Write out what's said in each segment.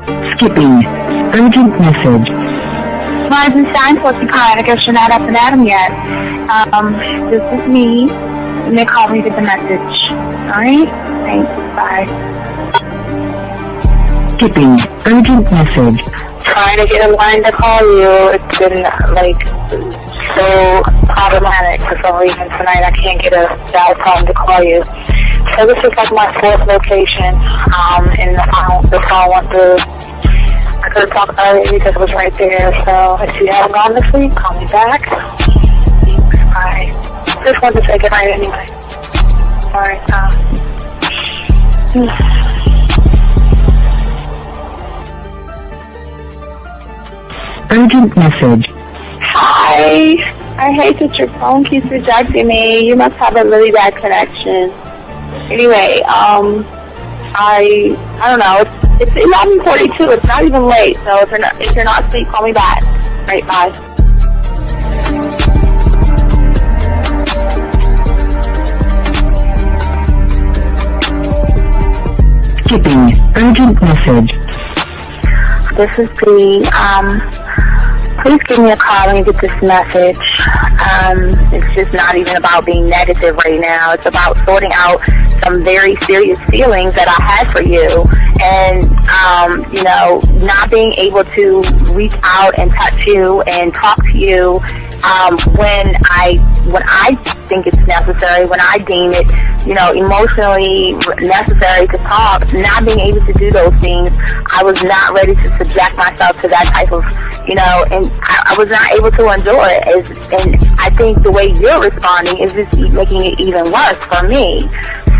Skipping. Urgent message. Eisenstein, Porcupine. I guess you're not up and at 'em yet. This is me. You may call me with the message. Alright? Thanks. Bye. Skipping. Urgent message. Trying to get a line to call you. It's been, so problematic for some reason tonight. I can't get a dial tone to call you. So this is like my fourth location, and the phone went through. I could have talked earlier because it was right there. So if you haven't gone this week, call me back. Thanks. Bye. Just wanted to say goodnight anyway. Alright, Urgent message. Hi. I hate that your phone keeps rejecting me. You must have a really bad connection. Anyway, I don't know. It's 11:42. It's not even late. So if you're not asleep, call me back. Right, bye. Skipping. Urgent message. This is the please give me a call when you get this message. It's just not even about being negative right now. It's about sorting out some very serious feelings that I had for you, and not being able to reach out and touch you and talk to you when I think it's necessary, when I deem it, emotionally necessary to talk. Not being able to do those things, I was not ready to subject myself to that type of, and I was not able to endure it. And I think the way you're responding is just making it even worse for me.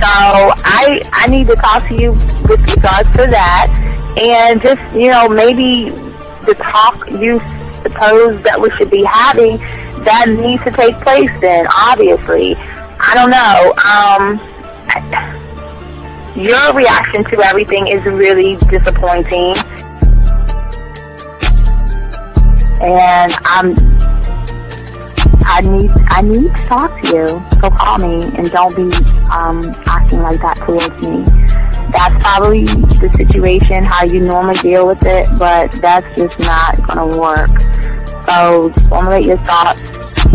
So I need to talk to you with regards to that, and just, maybe the talk you suppose that we should be having, that needs to take place then, obviously. I don't know. Your reaction to everything is really disappointing. And I need to talk to you. So call me and don't be acting like that towards me. That's probably the situation, how you normally deal with it, but that's just not gonna work. So formulate your thoughts,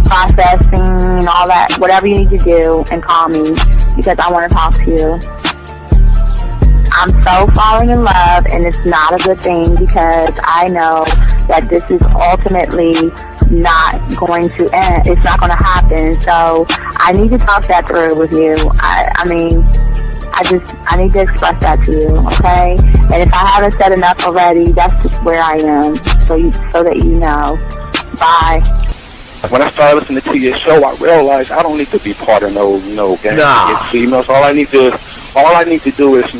processing and all that, whatever you need to do, and call me because I want to talk to you. I'm so falling in love, and it's not a good thing because I know that this is ultimately not going to end. It's not going to happen. So I need to talk that through with you. I need to express that to you, okay? And if I haven't said enough already, that's just where I am, so that you know. Bye. When I started listening to your show, I realized I don't need to be part of no gang against females. All I need to do is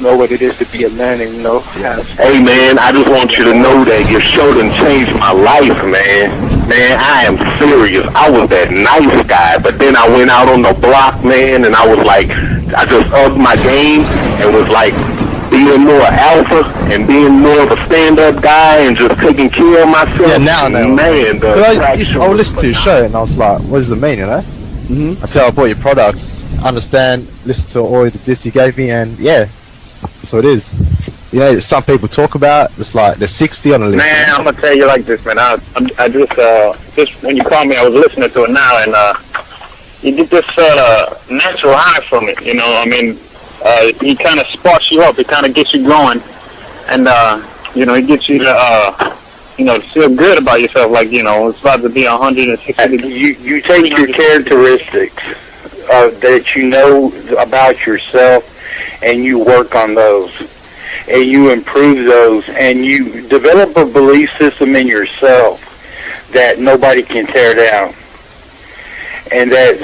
know what it is to be a man, and Hey man, I just want you to know that your show done changed my life, man. Man, I am serious. I was that nice guy, but then I went out on the block, man, and I was like, I just upped my game and was like being more alpha and being more of a stand-up guy and just taking care of myself. Yeah, now, man. I would listen to your show and I was like, what does it mean, Until I bought your products, understand, listen to all the discs you gave me, and yeah, that's what it is. Some people talk about, it's like they're 60 on the list. Man, I'm gonna tell you like this, man. I just when you called me, I was listening to it now, and you get this natural high from it. He kind of sparks you up. It kind of gets you going, and it gets you to feel good about yourself. Like it's about to be 160. You take your characteristics that you know about yourself, and you work on those, and you improve those, and you develop a belief system in yourself that nobody can tear down. And that's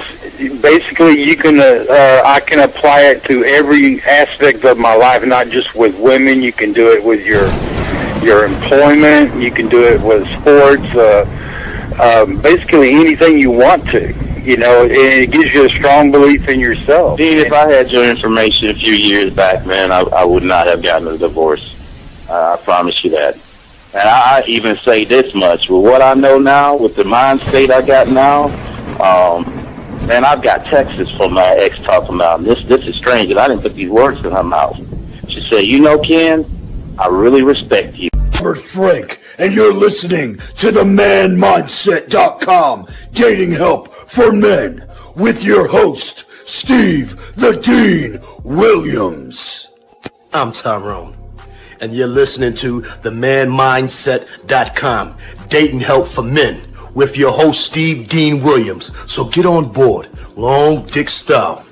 basically I can apply it to every aspect of my life, not just with women. You can do it with your employment. You can do it with sports. Basically anything you want to. And it gives you a strong belief in yourself. Dean, if I had your information a few years back, man, I would not have gotten a divorce. I promise you that. And I even say this much. With what I know now, with the mind state I got now, man, I've got texts from my ex talking about, this is strange, and I didn't put these words in her mouth. She said, Ken, I really respect you. Robert Frank, and you're listening to the manmindset.com dating help for men with your host, Steve the Dean Williams. I'm Tyrone, and you're listening to the manmindset.com dating help for men with your host, Steve Dean Williams. So get on board, long dick style.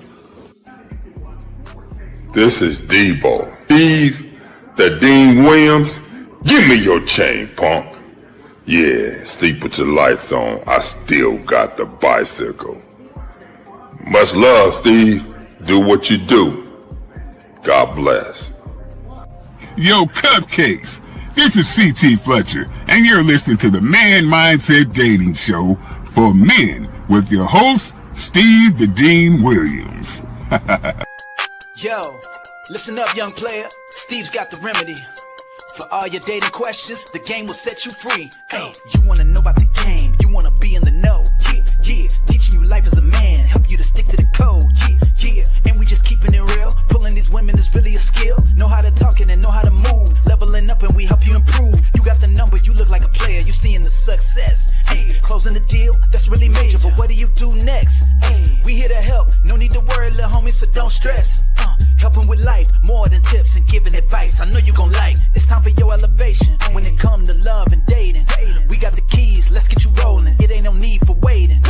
This is Debo. Steve the Dean Williams. Give me your chain, punk. Yeah, sleep with your lights on. I still got the bicycle. Much love, Steve. Do what you do. God bless. Yo, cupcakes. This is C.T. Fletcher, and you're listening to the Man Mindset Dating Show for men with your host, Steve the Dean Williams. Yo, listen up, young player. Steve's got the remedy. For all your dating questions, the game will set you free. Hey, you wanna know about the game, you wanna be in the know. Yeah, yeah, teaching you life as a man, help you to stick to the code. Yeah, yeah, and we just keeping it real. Pulling these women is really a skill. Know how to talk and know how to move. Leveling up and we help you improve. You got the number, you look like a player, you seeing the success. Hey, closing the deal, that's really major, but what do you do next? Hey, we here to help, no need to worry, little homie, so don't stress. Helping with life, more than tips and giving advice. I know you gon' like. It's time for your elevation. When it come to love and dating, we got the keys. Let's get you rolling. It ain't no need for waiting.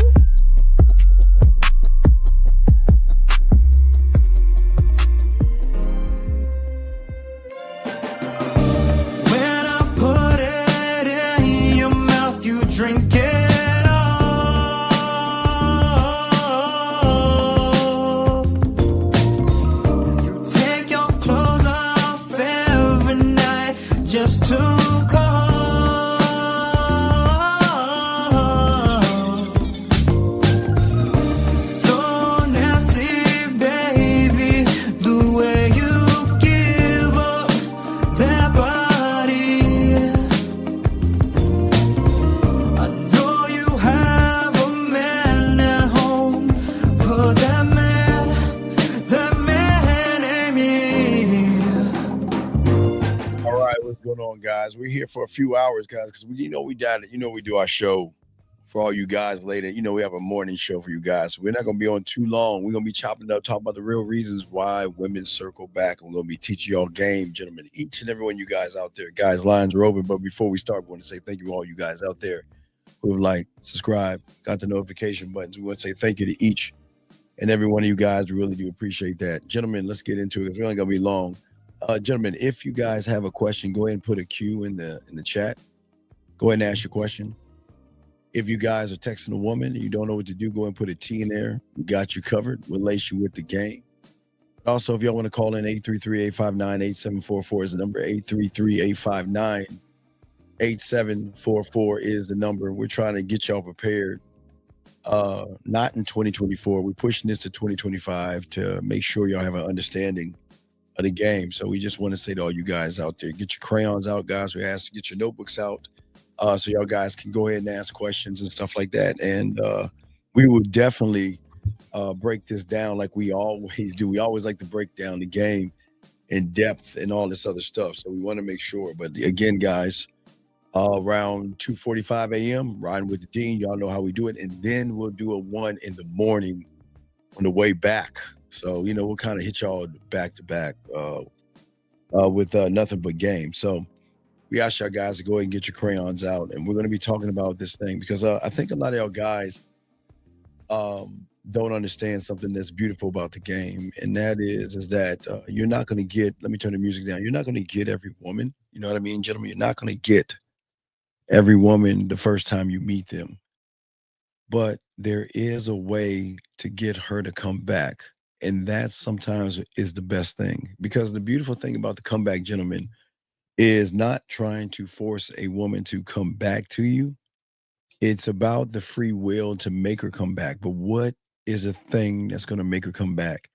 When I put it in your mouth, you drink it. Guys, we're here for a few hours, guys, because we do our show for all you guys later. We have a morning show for you guys, so we're not gonna be on too long. We're gonna be chopping up, talking about the real reasons why women circle back. We're gonna be teaching y'all game, gentlemen, each and every one of you guys out there. Guys, lines are open, but before we start, we want to say thank you to all you guys out there who have liked, subscribed, got the notification buttons. We want to say thank you to each and every one of you guys. We really do appreciate that. Gentlemen, let's get into it. It's really gonna be long. Gentlemen, if you guys have a question, go ahead and put a Q in the chat. Go ahead and ask your question. If you guys are texting a woman and you don't know what to do, go ahead and put a T in there. We got you covered. We'll lace you with the game. Also, if y'all want to call in, 833-859-8744 is the number. 833-859-8744 is the number. We're trying to get y'all prepared. Not in 2024. We're pushing this to 2025 to make sure y'all have an understanding of the game. So we just want to say to all you guys out there, get your crayons out, guys. We ask to get your notebooks out so y'all guys can go ahead and ask questions and stuff like that. And we will definitely break this down like we always do. We always like to break down the game in depth and all this other stuff. So we want to make sure. But again, guys, around 2:45 a.m., riding with the Dean, y'all know how we do it. And then we'll do a 1 in the morning on the way back. So, we'll kind of hit y'all back to back with nothing but game. So we ask y'all guys to go ahead and get your crayons out. And we're going to be talking about this thing because I think a lot of y'all guys don't understand something that's beautiful about the game. And that is that you're not going to get, let me turn the music down. You're not going to get every woman. You know what I mean, gentlemen? You're not going to get every woman the first time you meet them. But there is a way to get her to come back. And that sometimes is the best thing, because the beautiful thing about the comeback, gentlemen, is not trying to force a woman to come back to you. It's about the free will to make her come back. But what is a thing that's going to make her come back?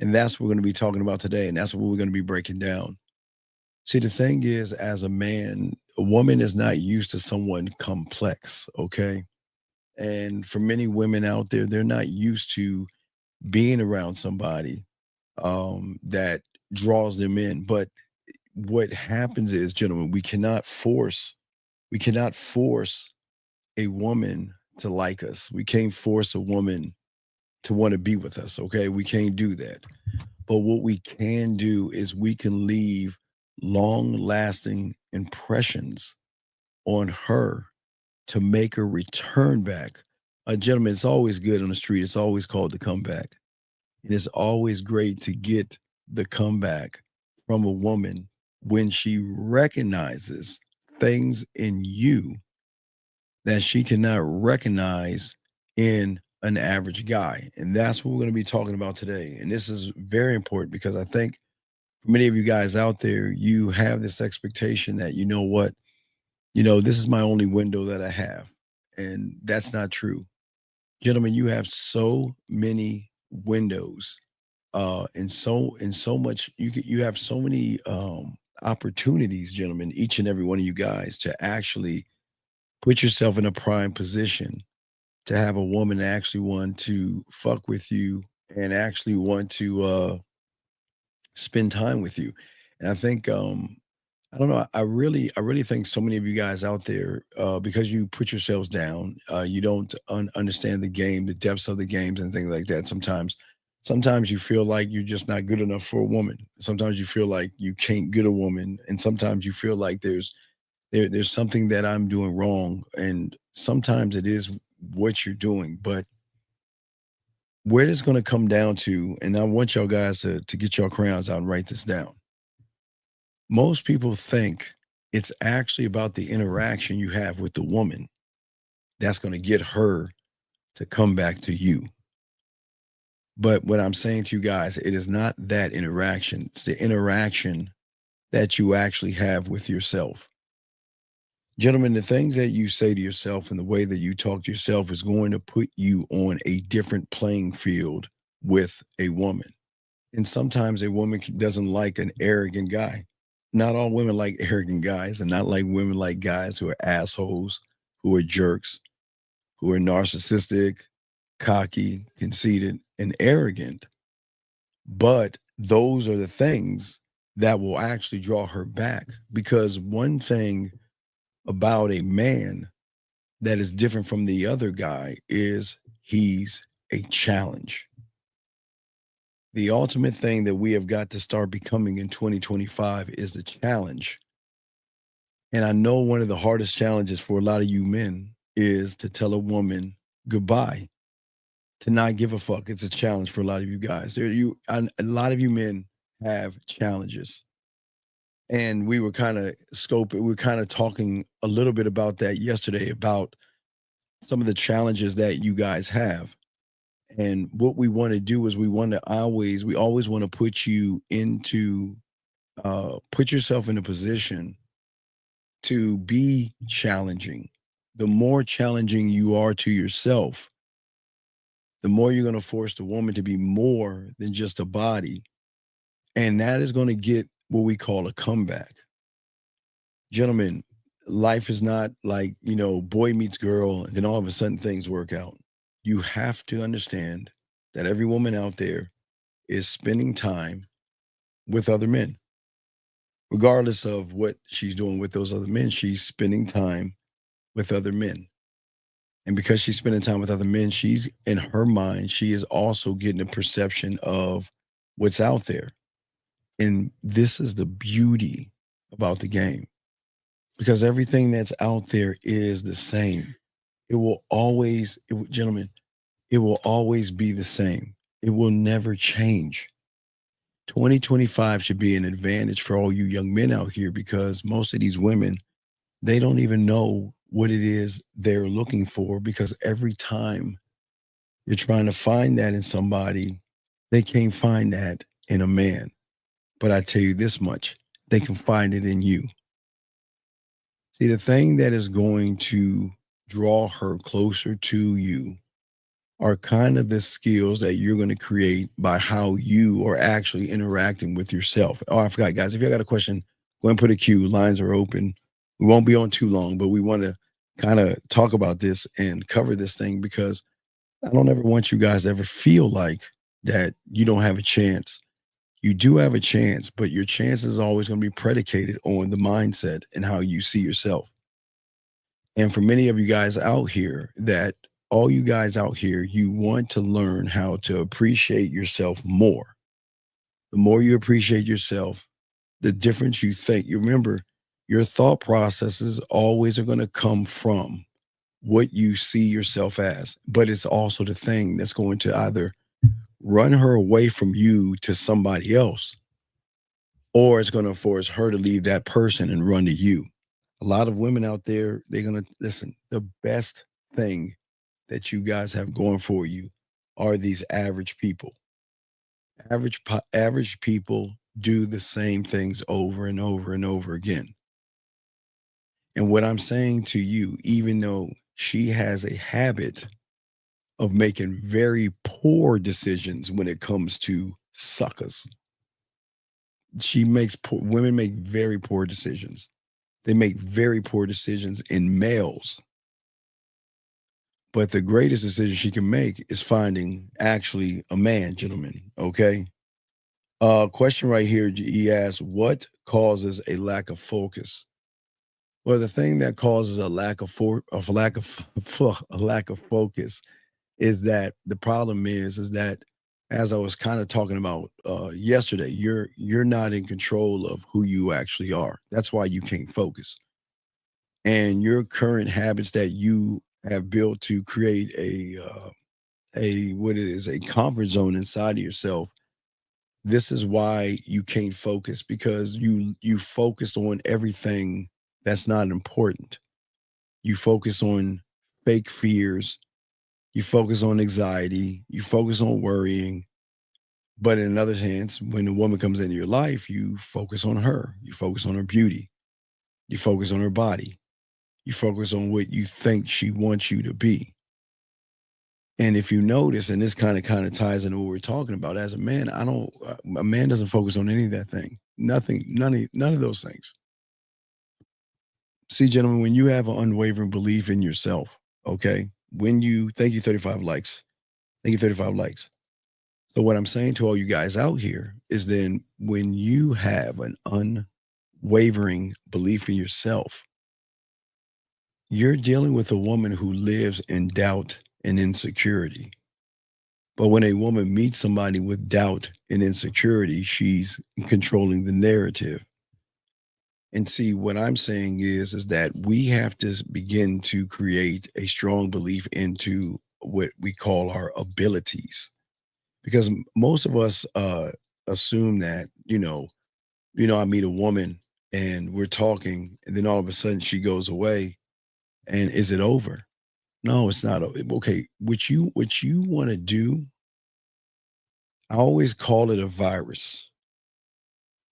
And that's what we're going to be talking about today. And that's what we're going to be breaking down. See, the thing is, as a man, a woman is not used to someone complex, okay? And for many women out there, they're not used to being around somebody that draws them in. But what happens is, gentlemen, we cannot force a woman to like us. We can't force a woman to want to be with us. Okay, we can't do that. But what we can do is we can leave long-lasting impressions on her to make her return back. Gentlemen, it's always good on the street. It's always called the comeback. And it's always great to get the comeback from a woman when she recognizes things in you that she cannot recognize in an average guy. And that's what we're going to be talking about today. And this is very important because I think for many of you guys out there, you have this expectation that, you know what, this is my only window that I have. And that's not true. Gentlemen, you have so many windows, and so much you have so many opportunities, gentlemen, each and every one of you guys, to actually put yourself in a prime position to have a woman actually want to fuck with you and actually want to spend time with you. And I think I don't know. I really think so many of you guys out there, because you put yourselves down, you don't understand the game, the depths of the games, and things like that. Sometimes you feel like you're just not good enough for a woman. Sometimes you feel like you can't get a woman, and sometimes you feel like there's something that I'm doing wrong, and sometimes it is what you're doing. But where it's going to come down to, and I want y'all guys to get your crayons out and write this down. Most people think it's actually about the interaction you have with the woman that's going to get her to come back to you. But what I'm saying to you guys, it is not that interaction. It's the interaction that you actually have with yourself. Gentlemen, the things that you say to yourself and the way that you talk to yourself is going to put you on a different playing field with a woman. And sometimes a woman doesn't like an arrogant guy. Not all women like arrogant guys, and not like women like guys who are assholes, who are jerks, who are narcissistic, cocky, conceited, and arrogant. But those are the things that will actually draw her back. Because one thing about a man that is different from the other guy is he's a challenge. The ultimate thing that we have got to start becoming in 2025 is the challenge. And I know one of the hardest challenges for a lot of you men is to tell a woman goodbye, to not give a fuck. It's a challenge for a lot of you guys. A lot of you men have challenges. And we were kind of talking a little bit about that yesterday, about some of the challenges that you guys have. And what we want to do is we always want to put you into, put yourself in a position to be challenging. The more challenging you are to yourself, the more you're going to force the woman to be more than just a body. And that is going to get what we call a comeback. Gentlemen, life is not like, boy meets girl, and then all of a sudden things work out. You have to understand that every woman out there is spending time with other men. Regardless of what she's doing with those other men, she's spending time with other men. And because she's spending time with other men, she's, in her mind, she is also getting a perception of what's out there. And this is the beauty about the game. Because everything that's out there is the same. Gentlemen, it will always be the same. It will never change. 2025 should be an advantage for all you young men out here, because most of these women, they don't even know what it is they're looking for, because every time you're trying to find that in somebody, they can't find that in a man. But I tell you this much, they can find it in you. See, the thing that is going to draw her closer to you are kind of the skills that you're going to create by how you are actually interacting with yourself. Oh, I forgot, guys. If you got a question, go and put a queue. Lines are open. We won't be on too long, but we want to kind of talk about this and cover this thing, because I don't ever want you guys to ever feel like that you don't have a chance You do have a chance, but your chance is always going to be predicated on the mindset and how you see yourself. And for many of you guys out here, that all you guys out here, you want to learn how to appreciate yourself more. The more you appreciate yourself, the difference you think. You remember, your thought processes always are going to come from what you see yourself as, but it's also the thing that's going to either run her away from you to somebody else, or it's going to force her to leave that person and run to you. A lot of women out there, they're going to listen. The best thing that you guys have going for you are these average people. Average people do the same things over and over and over again. And what I'm saying to you, even though she has a habit of making very poor decisions when it comes to suckers, women make very poor decisions. They make very poor decisions in males. But the greatest decision she can make is finding actually a man, gentlemen. Okay. Question right here. He asks, what causes a lack of focus? Well, the thing that causes a lack of a lack of focus is that the problem is that, as I was kind of talking about yesterday, you're not in control of who you actually are. That's why you can't focus. And your current habits that you have built to create a what it is, a comfort zone inside of yourself. This is why you can't focus, because you focused on everything that's not important. You focus on fake fears, you focus on anxiety, you focus on worrying. But in other hands, when a woman comes into your life, you focus on her, you focus on her beauty, you focus on her body, you focus on what you think she wants you to be. And if you notice, and this kind of ties into what we're talking about, as a man, a man doesn't focus on any of that thing. Nothing, none of those things. See, gentlemen, when you have an unwavering belief in yourself, okay, thank you, 35 likes. Thank you, 35 likes. So what I'm saying to all you guys out here is, then when you have an unwavering belief in yourself, you're dealing with a woman who lives in doubt and insecurity. But when a woman meets somebody with doubt and insecurity, she's controlling the narrative. And see, what I'm saying is that we have to begin to create a strong belief into what we call our abilities, because most of us assume that, I meet a woman and we're talking, and then all of a sudden she goes away, and is it over? No, it's not. Okay, what you want to do, I always call it a virus.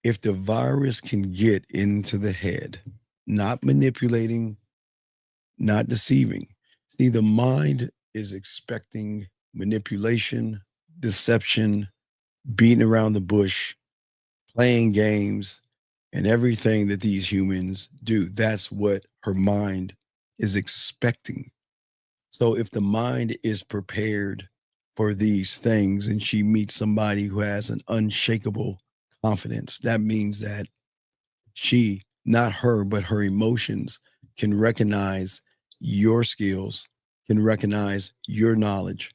If the virus can get into the head, not manipulating, not deceiving. See, the mind is expecting manipulation, deception, beating around the bush, playing games, and everything that these humans do. That's what her mind is expecting. So if the mind is prepared for these things and she meets somebody who has an unshakable confidence, that means that she, not her, but her emotions, can recognize your skills, can recognize your knowledge,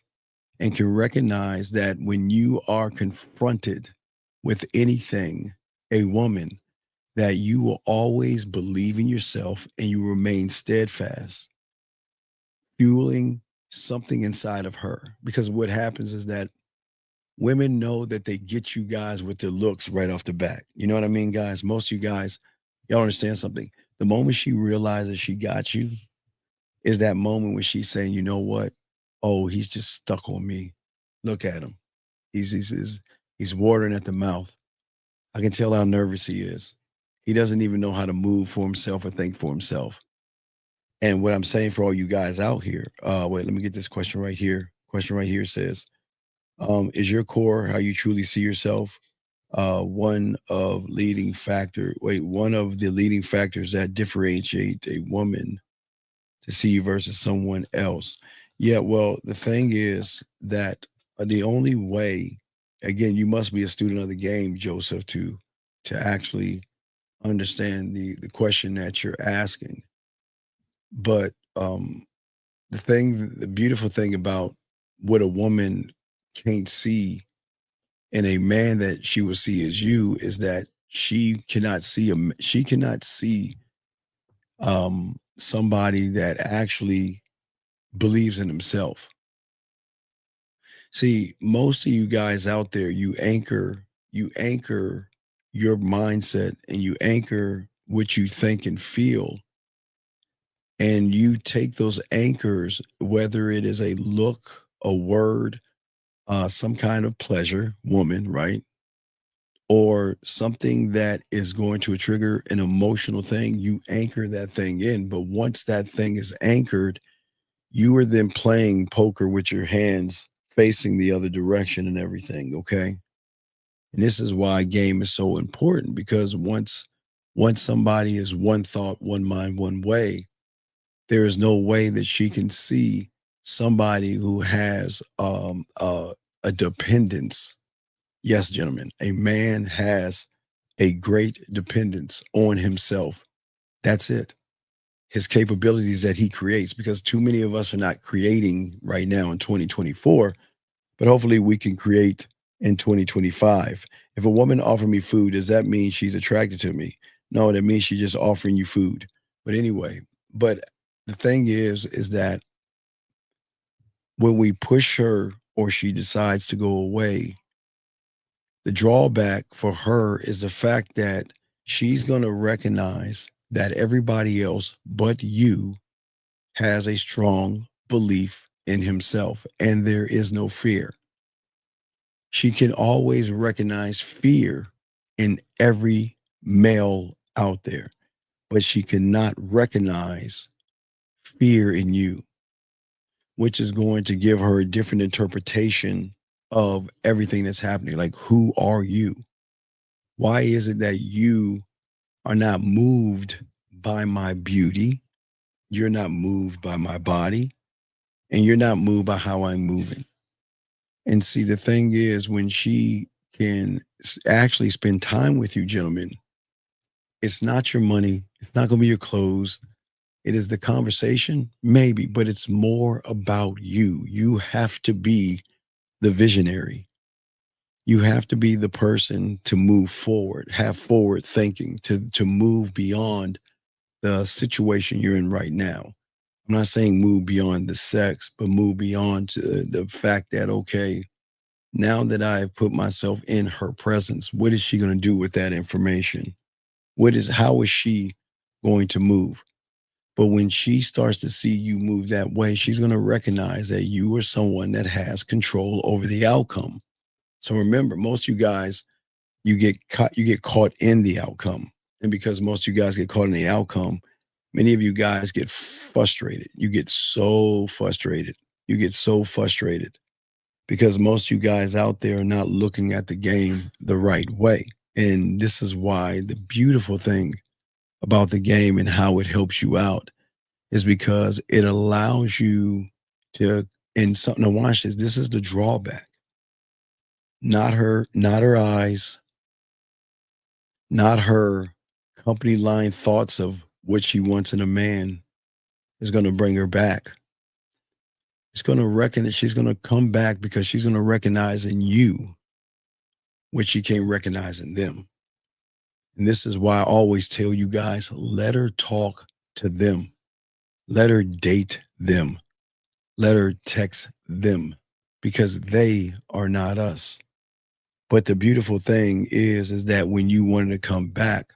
and can recognize that when you are confronted with anything, a woman, that you will always believe in yourself and you remain steadfast, fueling something inside of her. Because what happens is that women know that they get you guys with their looks right off the bat. You know what I mean, guys? Most of you guys, y'all understand something. The moment she realizes she got you is that moment when she's saying, you know what? Oh, he's just stuck on me. Look at him. He's watering at the mouth. I can tell how nervous he is. He doesn't even know how to move for himself or think for himself. And what I'm saying for all you guys out here, wait, let me get this question right here. Question right here says, is your core how you truly see yourself? One of the leading factors that differentiate a woman to see you versus someone else. Yeah, well, the thing is that the only way again, you must be a student of the game, Joseph, to actually understand the question that you're asking. But the beautiful thing about what a woman can't see in a man that she will see as you is that she cannot see somebody that actually believes in himself. See, most of you guys out there, you anchor your mindset and you anchor what you think and feel, and you take those anchors, whether it is a look, a word, some kind of pleasure, woman, right? Or something that is going to trigger an emotional thing, you anchor that thing in. But once that thing is anchored, you are then playing poker with your hands facing the other direction and everything, okay? And this is why game is so important, because once somebody is one thought, one mind, one way, there is no way that she can see somebody who has a dependence. Yes, gentlemen, a man has a great dependence on himself. That's it. His capabilities that he creates, because too many of us are not creating right now in 2024, but hopefully we can create in 2025. If a woman offer me food, does that mean she's attracted to me? No, that means she's just offering you food. But anyway, but the thing is that when we push her or she decides to go away, the drawback for her is the fact that she's going to recognize that everybody else but you has a strong belief in himself and there is no fear. She can always recognize fear in every male out there, but she cannot recognize fear in you, which is going to give her a different interpretation of everything that's happening. Like, who are you? Why is it that you are not moved by my beauty? You're not moved by my body, and you're not moved by how I'm moving. And see, the thing is, when she can actually spend time with you, gentlemen, it's not your money, it's not going to be your clothes. It is the conversation, maybe, but it's more about you. You have to be the visionary. You have to be the person to move forward, have forward thinking, to move beyond the situation you're in right now. I'm not saying move beyond the sex, but move beyond to the fact that, okay, now that I've put myself in her presence, what is she going to do with that information? How is she going to move? But when she starts to see you move that way, she's going to recognize that you are someone that has control over the outcome. So remember, most of you guys, you get caught in the outcome. And because most of you guys get caught in the outcome, many of you guys get frustrated. You get so frustrated. You get so frustrated because most of you guys out there are not looking at the game the right way. And this is why the beautiful thing about the game and how it helps you out is because it allows you to, and something to watch this. This is the drawback. Not her eyes, not her company line thoughts of what she wants in a man is going to bring her back. It's going to recognize, she's going to come back because she's going to recognize in you what she can't recognize in them. And this is why I always tell you guys, let her talk to them. Let her date them. Let her text them because they are not us. But the beautiful thing is that when you want her to come back,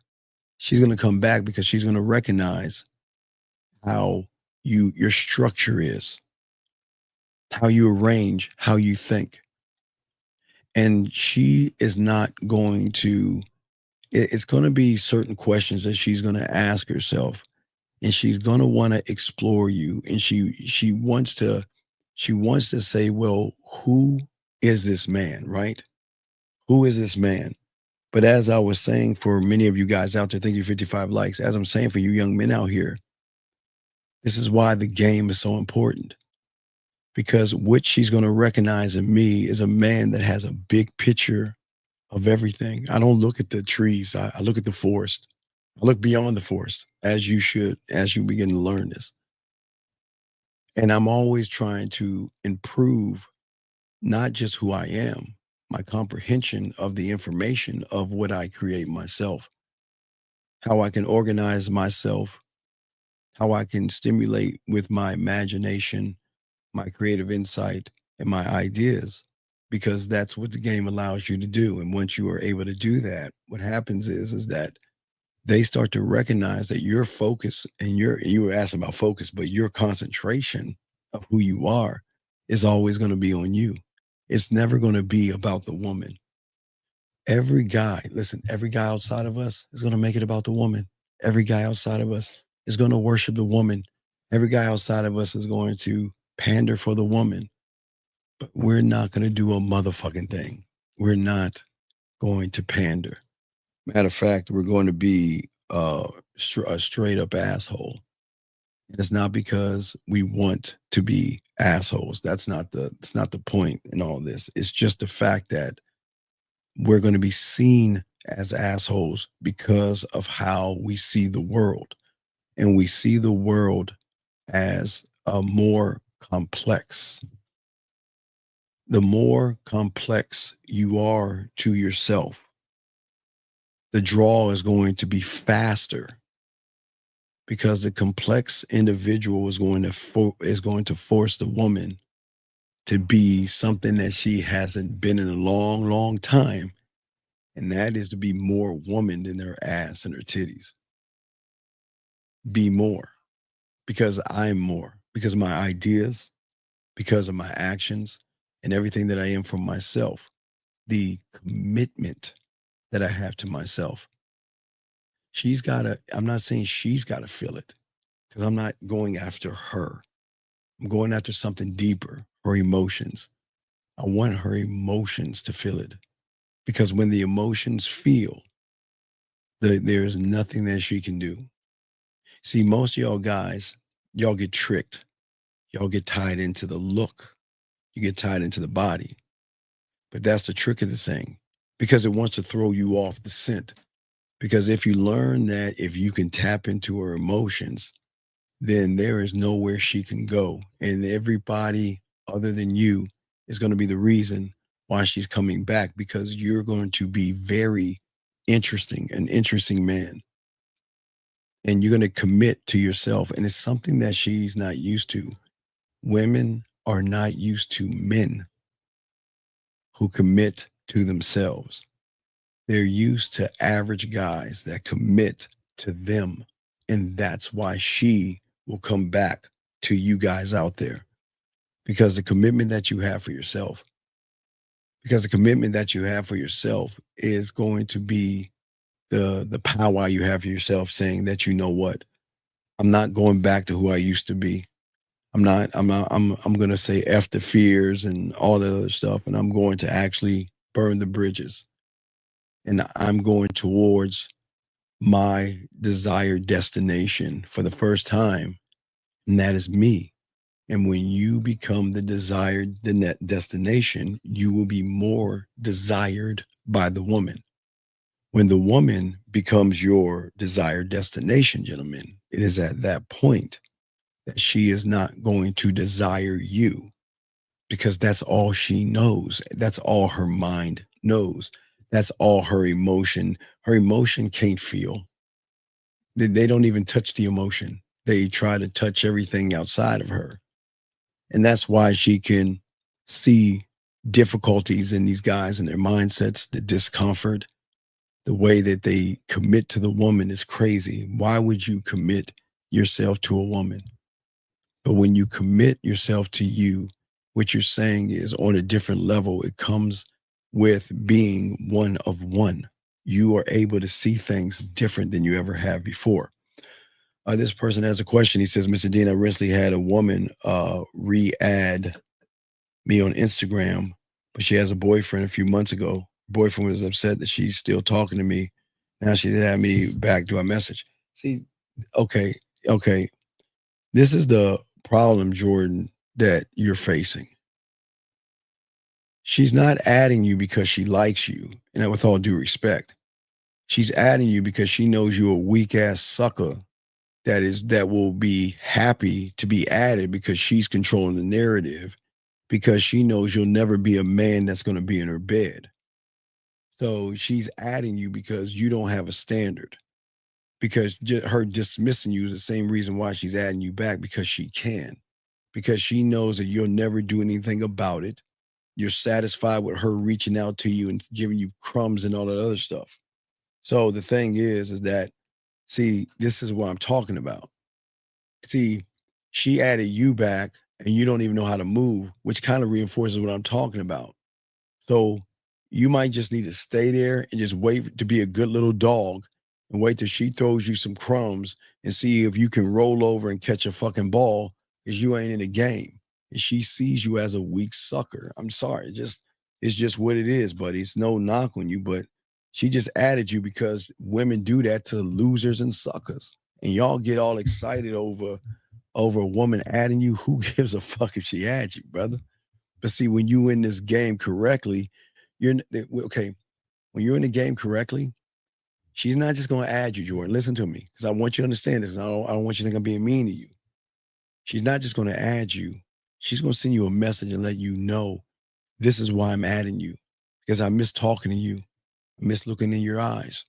she's going to come back because she's going to recognize how your structure is, how you arrange, how you think. And she is not going to, it's going to be certain questions that she's going to ask herself. And she's going to want to explore you. And she wants to say, well, who is this man, right? Who is this man? But as I was saying, for many of you guys out there, thank you, 55 likes. As I'm saying, for you young men out here, this is why the game is so important. because what she's going to recognize in me is a man that has a big picture of everything. I don't look at the trees. I look at the forest. I look beyond the forest, as you should, as you begin to learn this. And I'm always trying to improve not just who I am, my comprehension of the information of what I create myself, how I can organize myself, how I can stimulate with my imagination, my creative insight, and my ideas, because that's what the game allows you to do. And once you are able to do that, what happens is that they start to recognize that your focus and you were asking about focus, but your concentration of who you are is always going to be on you. It's never going to be about the woman. Every guy, listen, every guy outside of us is going to make it about the woman. Every guy outside of us is going to worship the woman. Every guy outside of us is going to pander for the woman. But we're not going to do a motherfucking thing. We're not going to pander. Matter of fact, we're going to be a straight up asshole. And it's not because we want to be assholes. That's not the point in all this. It's just the fact that we're going to be seen as assholes because of how we see the world. And we see the world as a more complex. The more complex you are to yourself, the draw is going to be faster, because the complex individual is going to force the woman to be something that she hasn't been in a long, long time. And that is to be more woman than her ass and her titties. Be more, because I'm more, because of my ideas, because of my actions, and everything that I am for myself. The commitment that I have to myself. I'm not saying she's got to feel it, because I'm not going after her. I'm going after something deeper, her emotions. I want her emotions to feel it, because when the emotions feel, there's nothing that she can do. See, most of y'all guys, y'all get tricked. Y'all get tied into the look. You get tied into the body. But that's the trick of the thing, because it wants to throw you off the scent. Because if you learn that if you can tap into her emotions, then there is nowhere she can go. And everybody other than you is going to be the reason why she's coming back, because you're going to be very interesting, an interesting man. And you're going to commit to yourself. And it's something that she's not used to. Women are not used to men who commit to themselves. They're used to average guys that commit to them. And that's why she will come back to you guys out there, because the commitment that you have for yourself, is going to be the power you have for yourself, saying that, you know what, I'm not going back to who I used to be. I'm going to say F the fears and all that other stuff. And I'm going to actually burn the bridges. And I'm going towards my desired destination for the first time. And that is me. And when you become the desired destination, you will be more desired by the woman. When the woman becomes your desired destination, gentlemen, it is at that point that she is not going to desire you, because that's all she knows. That's all her mind knows. That's all her emotion. Her emotion can't feel. They don't even touch the emotion. They try to touch everything outside of her. And that's why she can see difficulties in these guys and their mindsets, the discomfort, the way that they commit to the woman is crazy. Why would you commit yourself to a woman? But when you commit yourself to you, what you're saying is on a different level. It comes with being one of one. You are able to see things different than you ever have before. This person has a question. He says, Mr. Dean, I recently had a woman re-add me on Instagram, but she has a boyfriend a few months ago. Boyfriend was upset that she's still talking to me. Now she did have me back to a message. See, okay. This is the problem, Jordan, that you're facing. She's not adding you because she likes you, and with all due respect. She's adding you because she knows you're a weak ass sucker that will be happy to be added because she's controlling the narrative because she knows you'll never be a man that's going to be in her bed. So she's adding you because you don't have a standard. Because her dismissing you is the same reason why she's adding you back because she can. Because she knows that you'll never do anything about it. You're satisfied with her reaching out to you and giving you crumbs and all that other stuff. So the thing is that, see, this is what I'm talking about. See, she added you back and you don't even know how to move, which kind of reinforces what I'm talking about. So you might just need to stay there and just wait to be a good little dog and wait till she throws you some crumbs and see if you can roll over and catch a fucking ball because you ain't in the game. And she sees you as a weak sucker. I'm sorry. It's just what it is, buddy. It's no knock on you, but she just added you because women do that to losers and suckers. And y'all get all excited over a woman adding you. Who gives a fuck if she adds you, brother? But see, when you in this game correctly, okay. When you're in the game correctly, she's not just going to add you, Jordan. Listen to me, because I want you to understand this. I don't want you to think I'm being mean to you. She's not just going to add you. She's going to send you a message and let you know this is why I'm adding you, because I miss talking to you. I miss looking in your eyes.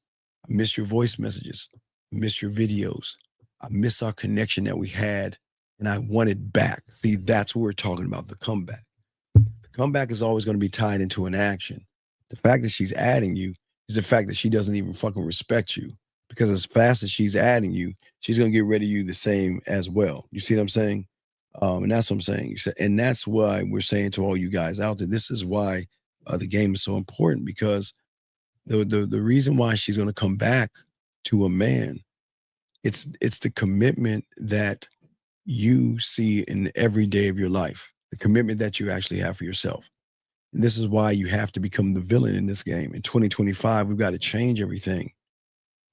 I miss your voice messages. I miss your videos. I miss our connection that we had, and I want it back. See, that's what we're talking about, the comeback. The comeback is always going to be tied into an action. The fact that she's adding you is the fact that she doesn't even fucking respect you, because as fast as she's adding you, she's going to get rid of you the same as well. You see what I'm saying? And that's what I'm saying. And that's why we're saying to all you guys out there, this is why the game is so important, because the reason why she's going to come back to a man, it's the commitment that you see in every day of your life, the commitment that you actually have for yourself. And this is why you have to become the villain in this game. In 2025, we've got to change everything,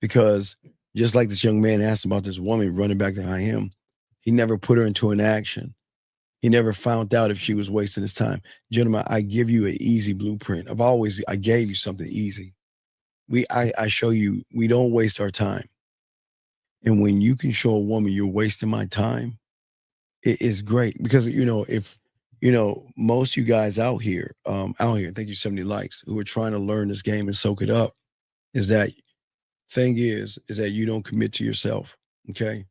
because just like this young man asked about this woman running back behind him, he never put her into an action. He never found out if she was wasting his time. Gentlemen, I give you an easy blueprint. I gave you something easy. I show you, we don't waste our time. And when you can show a woman you're wasting my time, it is great, because if most you guys out here, thank you 70 likes, who are trying to learn this game and soak it up, is that that you don't commit to yourself. Okay.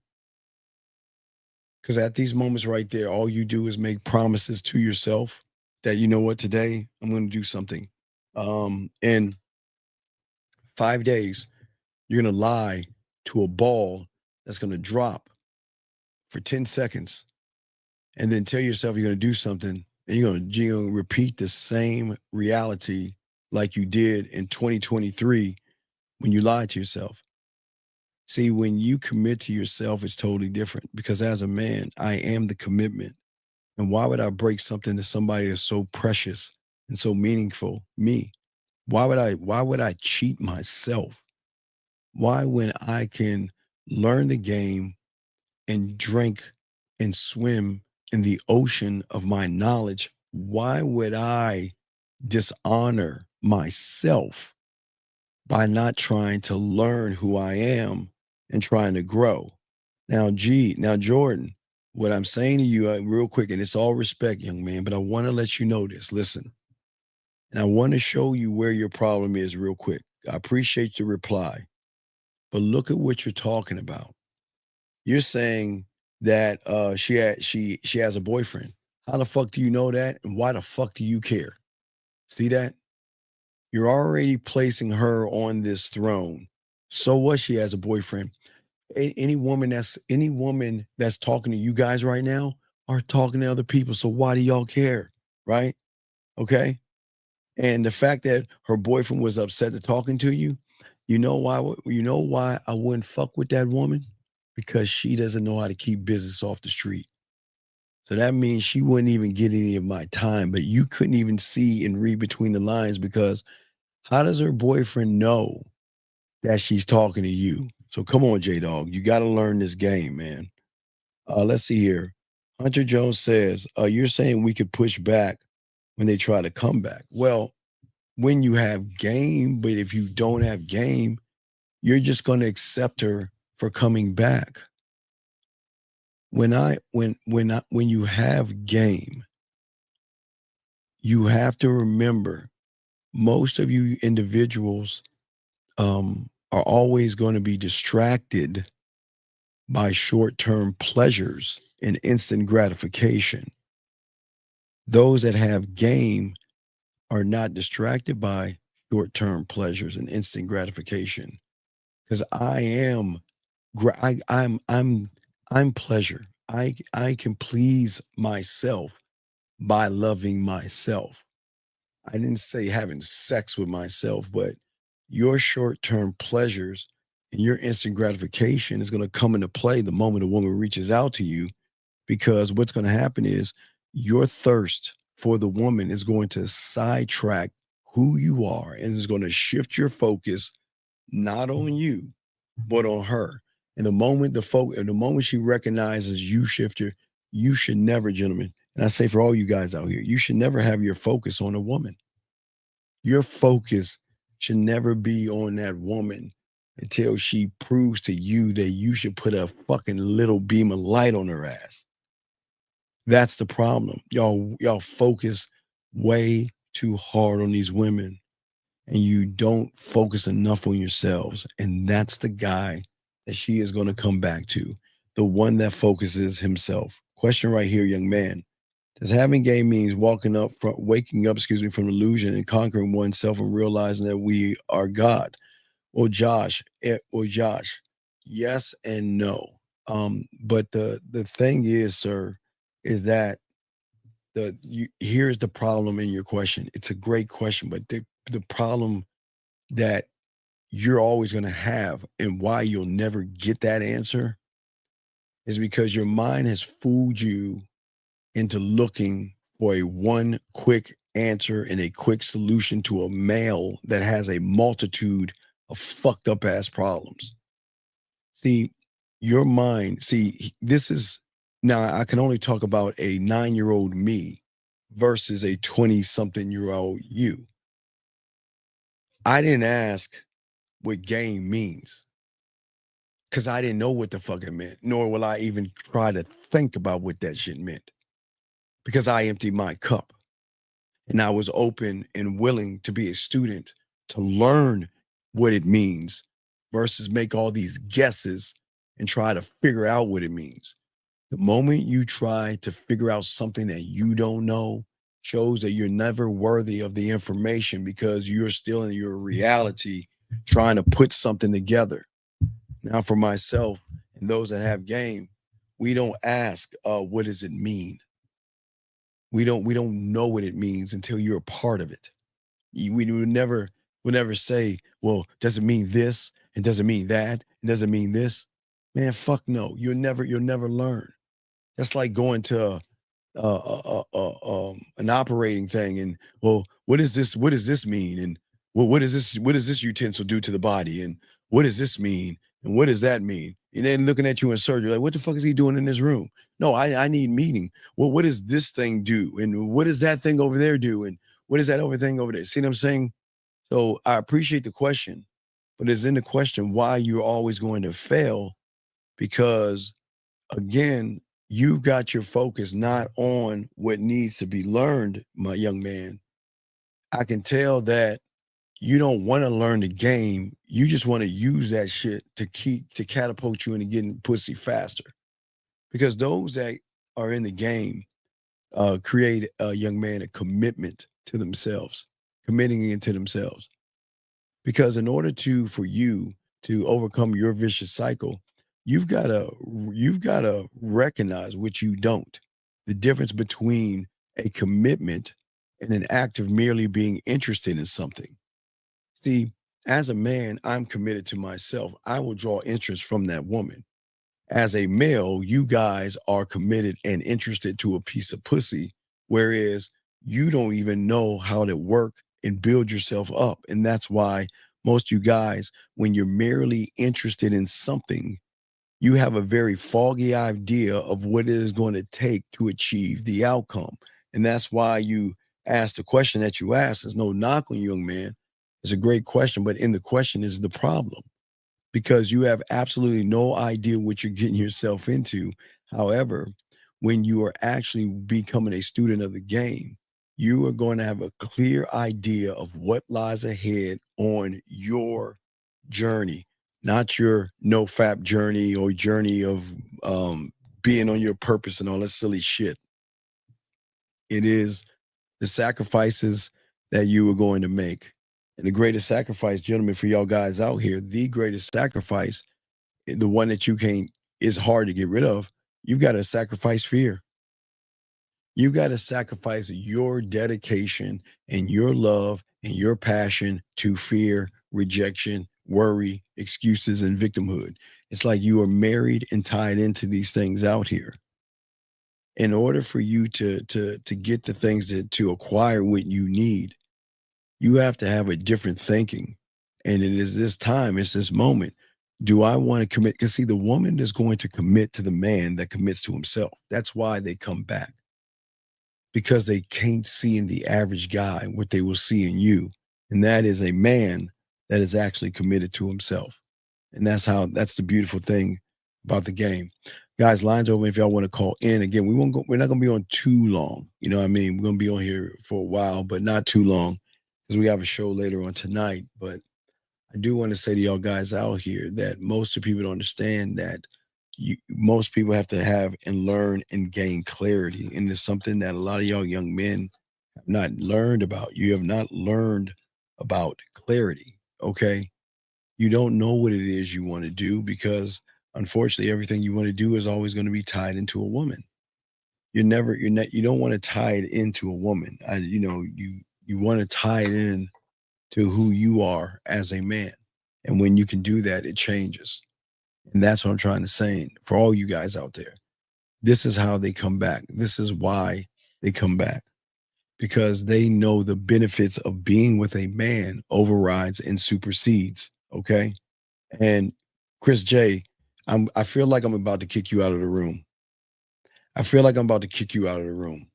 Because at these moments right there, all you do is make promises to yourself that, you know what, today I'm going to do something. In 5 days, you're going to lie to a ball that's going to drop for 10 seconds and then tell yourself you're going to do something, and you're going to repeat the same reality like you did in 2023 when you lied to yourself. See, when you commit to yourself, it's totally different, because as a man, I am the commitment. And why would I break something to somebody that's so precious and so meaningful? Me. Why would I cheat myself? Why, when I can learn the game and drink and swim in the ocean of my knowledge, why would I dishonor myself by not trying to learn who I am and trying to grow? Now, Jordan, what I'm saying to you real quick, and it's all respect, young man, but I want to let you know this. Listen, and I want to show you where your problem is real quick. I appreciate your reply, but look at what you're talking about. You're saying that she has a boyfriend. How the fuck do you know that? And why the fuck do you care? See that? You're already placing her on this throne. So what? She has a boyfriend. Any woman that's talking to you guys right now are talking to other people. So why do y'all care? Right? Okay. And the fact that her boyfriend was upset to talking to you, you know why? You know why I wouldn't fuck with that woman? Because she doesn't know how to keep business off the street. So that means she wouldn't even get any of my time, but you couldn't even see and read between the lines, because how does her boyfriend know that she's talking to you? So come on, J-Dog, you got to learn this game, man. Let's see here. Hunter Jones says, you're saying we could push back when they try to come back. Well, when you have game, but if you don't have game, you're just going to accept her for coming back. When you have game, you have to remember most of you individuals are always going to be distracted by short-term pleasures and instant gratification. Those that have game are not distracted by short-term pleasures and instant gratification. Because I'm pleasure. I can please myself by loving myself. I didn't say having sex with myself, but your short-term pleasures and your instant gratification is going to come into play the moment a woman reaches out to you, because what's going to happen is your thirst for the woman is going to sidetrack who you are and is going to shift your focus not on you, but on her. And the moment she recognizes you shifter, you should never, gentlemen, and I say for all you guys out here, you should never have your focus on a woman. Your focus should never be on that woman until she proves to you that you should put a fucking little beam of light on her ass. That's the problem. Y'all focus way too hard on these women and you don't focus enough on yourselves. And that's the guy that she is going to come back to, the one that focuses himself. Question right here, young man. Does having game means waking up, from illusion and conquering oneself and realizing that we are God? Well, Josh, yes and no. But the thing is, sir, is that here's the problem in your question. It's a great question, but the problem that you're always going to have and why you'll never get that answer is because your mind has fooled you into looking for a one quick answer and a quick solution to a male that has a multitude of fucked up ass problems. See, your mind, this is now I can only talk about a 9-year-old me versus a 20-something-year-old you. I didn't ask what game means because I didn't know what the fuck it meant, nor will I even try to think about what that shit meant because I emptied my cup and I was open and willing to be a student to learn what it means versus make all these guesses and try to figure out what it means. The moment you try to figure out something that you don't know shows that you're never worthy of the information because you're still in your reality trying to put something together. Now, for myself and those that have game, we don't ask, what does it mean? We don't know what it means until you're a part of it. We would never say, well, does it mean this? And does it mean that? And does it mean this? Man, fuck no. You'll never learn. That's like going to an operating thing and, well, what is this? What does this mean? And well, what does this utensil do to the body? And what does this mean? And what does that mean? And then looking at you in surgery, like, what the fuck is he doing in this room? No, I need meeting. Well, what does this thing do? And what does that thing over there do? And what is that thing over there? See what I'm saying? So I appreciate the question, but it's in the question why you're always going to fail because, again, you got your focus not on what needs to be learned, my young man. I can tell that you don't want to learn the game. You just want to use that shit to catapult you into getting pussy faster. Because those that are in the game create a young man a commitment to themselves, committing into themselves. Because in order for you to overcome your vicious cycle, you've got to recognize what you don't. The difference between a commitment and an act of merely being interested in something. See, as a man, I'm committed to myself. I will draw interest from that woman. As a male, you guys are committed and interested to a piece of pussy, whereas you don't even know how to work and build yourself up. And that's why most you guys, when you're merely interested in something, you have a very foggy idea of what it is going to take to achieve the outcome. And that's why you ask the question that you ask. There's no knock on you, young man. It's a great question, but in the question is the problem because you have absolutely no idea what you're getting yourself into. However, when you are actually becoming a student of the game, you are going to have a clear idea of what lies ahead on your journey, not your no fap journey or journey of being on your purpose and all that silly shit. It is the sacrifices that you are going to make. And the greatest sacrifice, gentlemen, for y'all guys out here, the greatest sacrifice, the one that you can't, is hard to get rid of. You've got to sacrifice fear. You got to sacrifice your dedication and your love and your passion to fear, rejection, worry, excuses, and victimhood. It's like you are married and tied into these things out here. In order for you to get the things to acquire what you need, you have to have a different thinking. And it is this time, it's this moment. Do I want to commit? Because see, the woman is going to commit to the man that commits to himself. That's why they come back. Because they can't see in the average guy what they will see in you. And that is a man that is actually committed to himself. And that's the beautiful thing about the game. Guys, lines open if y'all want to call in. Again, we're not gonna be on too long. You know what I mean? We're gonna be on here for a while, but not too long, because we have a show later on tonight. But I do want to say to y'all guys out here that most of people don't understand that most people have to have and learn and gain clarity. And it's something that a lot of y'all young men have not learned about. You have not learned about clarity. Okay. You don't know what it is you want to do because unfortunately everything you want to do is always going to be tied into a woman. You don't want to tie it into a woman. You want to tie it in to who you are as a man. And when you can do that, it changes. And that's what I'm trying to say for all you guys out there. This is how they come back. This is why they come back. Because they know the benefits of being with a man overrides and supersedes. Okay. And Chris J, I feel like I'm about to kick you out of the room. I feel like I'm about to kick you out of the room.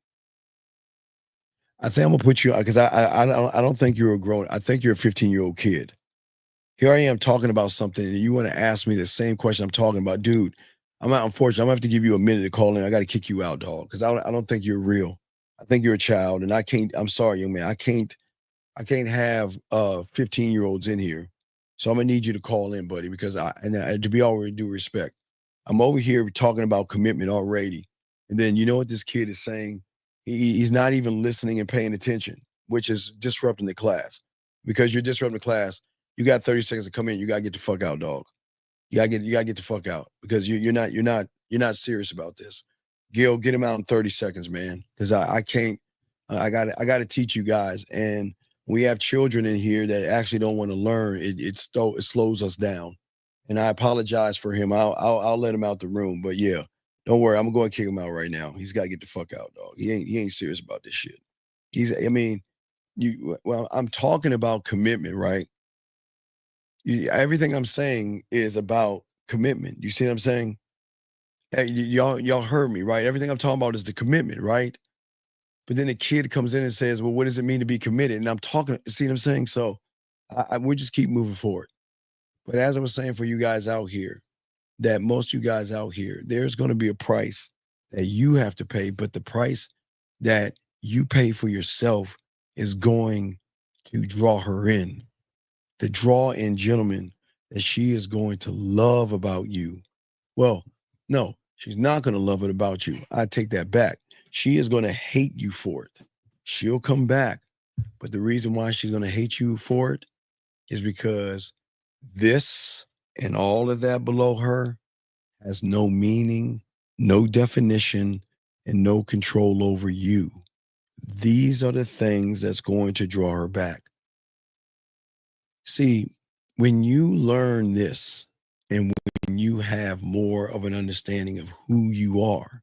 I think I'm gonna put you out because I don't think you're a grown. I think you're a 15-year-old kid. Here I am talking about something, and you want to ask me the same question I'm talking about, dude. Unfortunately, I'm gonna have to give you a minute to call in. I got to kick you out, dog, because I don't think you're real. I think you're a child, and I can't. I'm sorry, young man. I can't have 15-year-olds in here. So I'm gonna need you to call in, buddy, because to be all due respect, I'm over here talking about commitment already, and then you know what this kid is saying? He's not even listening and paying attention, which is disrupting the class. Because you're disrupting the class, you got 30 seconds to come in. You gotta get the fuck out, dog. You gotta get the fuck out because you're not serious about this. Gil, get him out in 30 seconds, man. Because I can't. I gotta teach you guys, and we have children in here that actually don't want to learn. It slows us down, and I apologize for him. I'll let him out the room, but yeah, don't worry. I'm gonna go and kick him out right now. He's got to get the fuck out, dog. He ain't serious about this shit. I'm talking about commitment, right? Everything I'm saying is about commitment. You see what I'm saying? Hey, y'all heard me, right? Everything I'm talking about is the commitment, right? But then the kid comes in and says, well, what does it mean to be committed? And I'm talking, see what I'm saying? So we just keep moving forward. But as I was saying for you guys out here, that most of you guys out here, there's going to be a price that you have to pay, but the price that you pay for yourself is going to draw her in. The draw in, gentlemen, that she is going to love about you. Well, no, she's not going to love it about you. I take that back. She is going to hate you for it. She'll come back. But the reason why she's going to hate you for it is because this and all of that below her has no meaning, no definition, and no control over you. These are the things that's going to draw her back. See, when you learn this and when you have more of an understanding of who you are,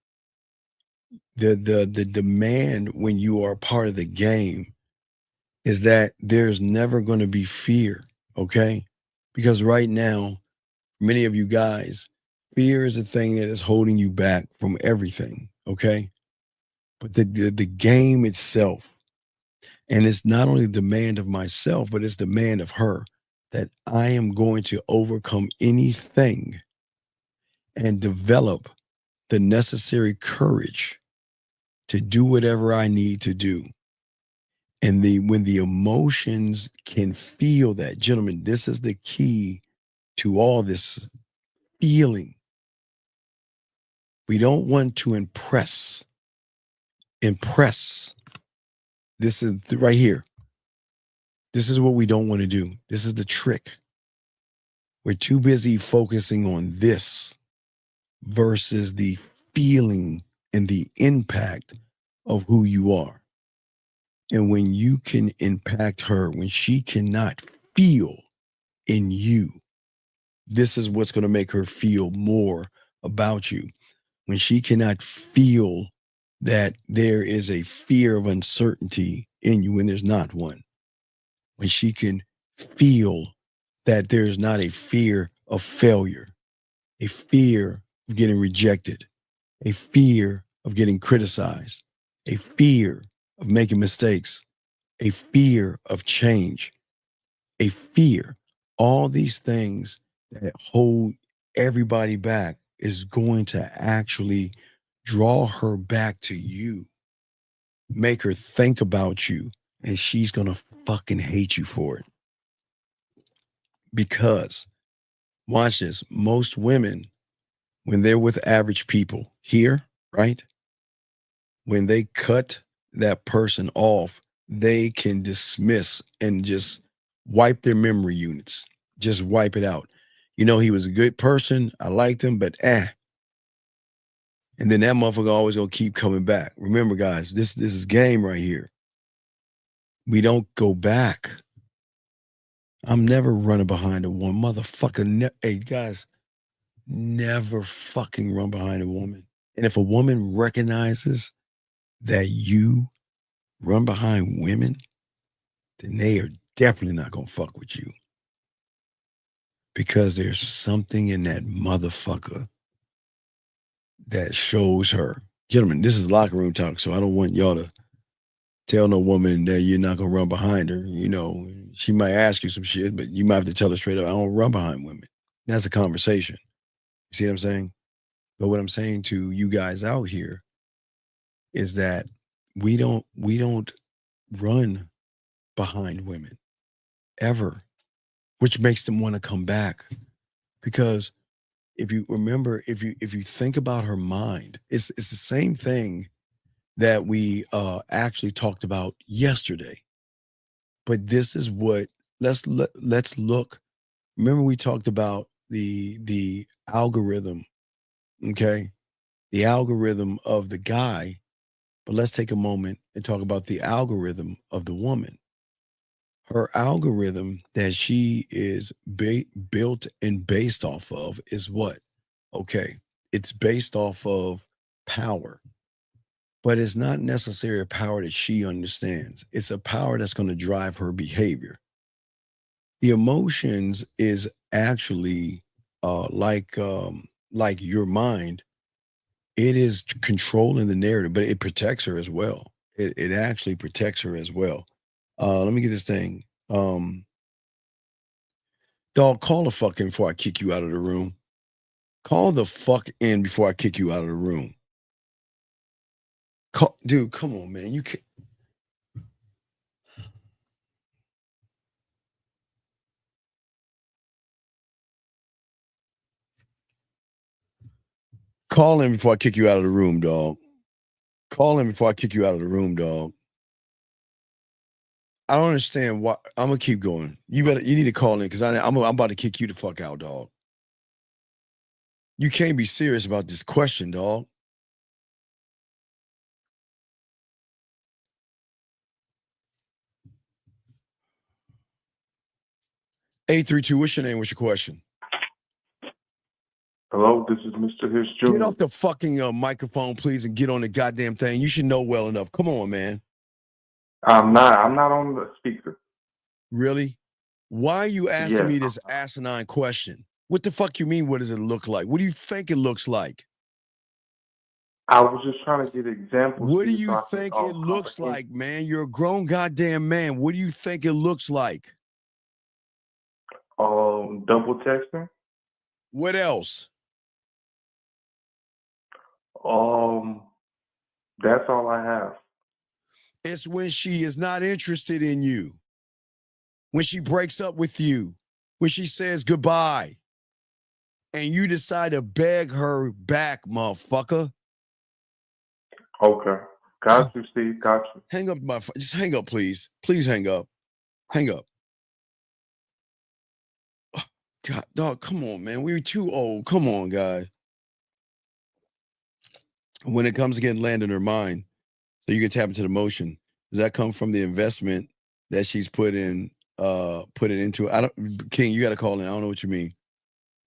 the demand when you are part of the game is that there's never going to be fear, okay? Because right now, many of you guys, Fear is the thing that is holding you back from everything, okay? But the game itself, and it's not only the demand of myself, but it's the demand of her that I am going to overcome anything and develop the necessary courage to do whatever I need to do. And when the emotions can feel that, gentlemen, this is the key to all this feeling. We don't want to impress. This is right here. This is what we don't want to do. This is the trick. We're too busy focusing on this versus the feeling and the impact of who you are. And when you can impact her, when she cannot feel in you, this is what's going to make her feel more about you. When she cannot feel that there is a fear of uncertainty in you when there's not one. When she can feel that there's not a fear of failure, a fear of getting rejected, a fear of getting criticized, a fear of making mistakes, a fear of change, a fear. All these things that hold everybody back is going to actually draw her back to you, make her think about you, and she's going to fucking hate you for it. Because, watch this, most women, when they're with average people here, right? When they cut that person off, they can dismiss and just wipe their memory units, just wipe it out. You know, he was a good person. I liked him, but And then that motherfucker always gonna keep coming back. Remember, guys, this is game right here. We don't go back. I'm never running behind a woman. Motherfucker, hey, guys, never fucking run behind a woman. And if a woman recognizes that you run behind women, then they are definitely not gonna fuck with you. Because there's something in that motherfucker that shows her. Gentlemen, this is locker room talk, so I don't want y'all to tell no woman that you're not gonna run behind her. You know, she might ask you some shit, but you might have to tell her straight up, I don't run behind women. That's a conversation. You see what I'm saying? But what I'm saying to you guys out here is that we don't run behind women ever, which makes them want to come back. Because if you remember, if you think about her mind, it's the same thing that we actually talked about yesterday. But this is what let's look. Remember, we talked about the algorithm, okay? The algorithm of the guy, but let's take a moment and talk about the algorithm of the woman. Her algorithm that she is built and based off of is what? Okay, it's based off of power, but it's not necessarily a power that she understands. It's a power that's going to drive her behavior. The emotions is actually like your mind. It is controlling the narrative, but it protects her as well. It actually protects her as well. Let me get this thing. Dog, call the fuck in before I kick you out of the room. Call the fuck in before I kick you out of the room. Dude, come on, man. You can't. Call in before I kick you out of the room, dog. Call in before I kick you out of the room, dog. I don't understand why. I'm gonna keep going. You need to call in because I'm about to kick you the fuck out, dog. You can't be serious about this question, dog. (832), what's your name? What's your question? Hello, this is Mr. Hirsch Jr. Get off the fucking microphone, please, and get on the goddamn thing. You should know well enough. Come on, man. I'm not on the speaker. Really? Why are you asking me this asinine question? What the fuck you mean? What does it look like? What do you think it looks like? I was just trying to get examples. What do here so you I can, think it looks comprehend. like, man? You're a grown goddamn man. What do you think it looks like? Double texting. What else? That's all I have. It's when she is not interested in you. When she breaks up with you. When she says goodbye. And you decide to beg her back, motherfucker. Okay. Got you, Steve. Got you. Hang up my phone. Just hang up, please. Please hang up. Hang up. Oh, God, dog, come on, man. We're too old. Come on, guys. When it comes to getting land in her mind, so you can tap into the motion, does that come from the investment that she's put it into? I don't, King, you gotta call in. I don't know what you mean.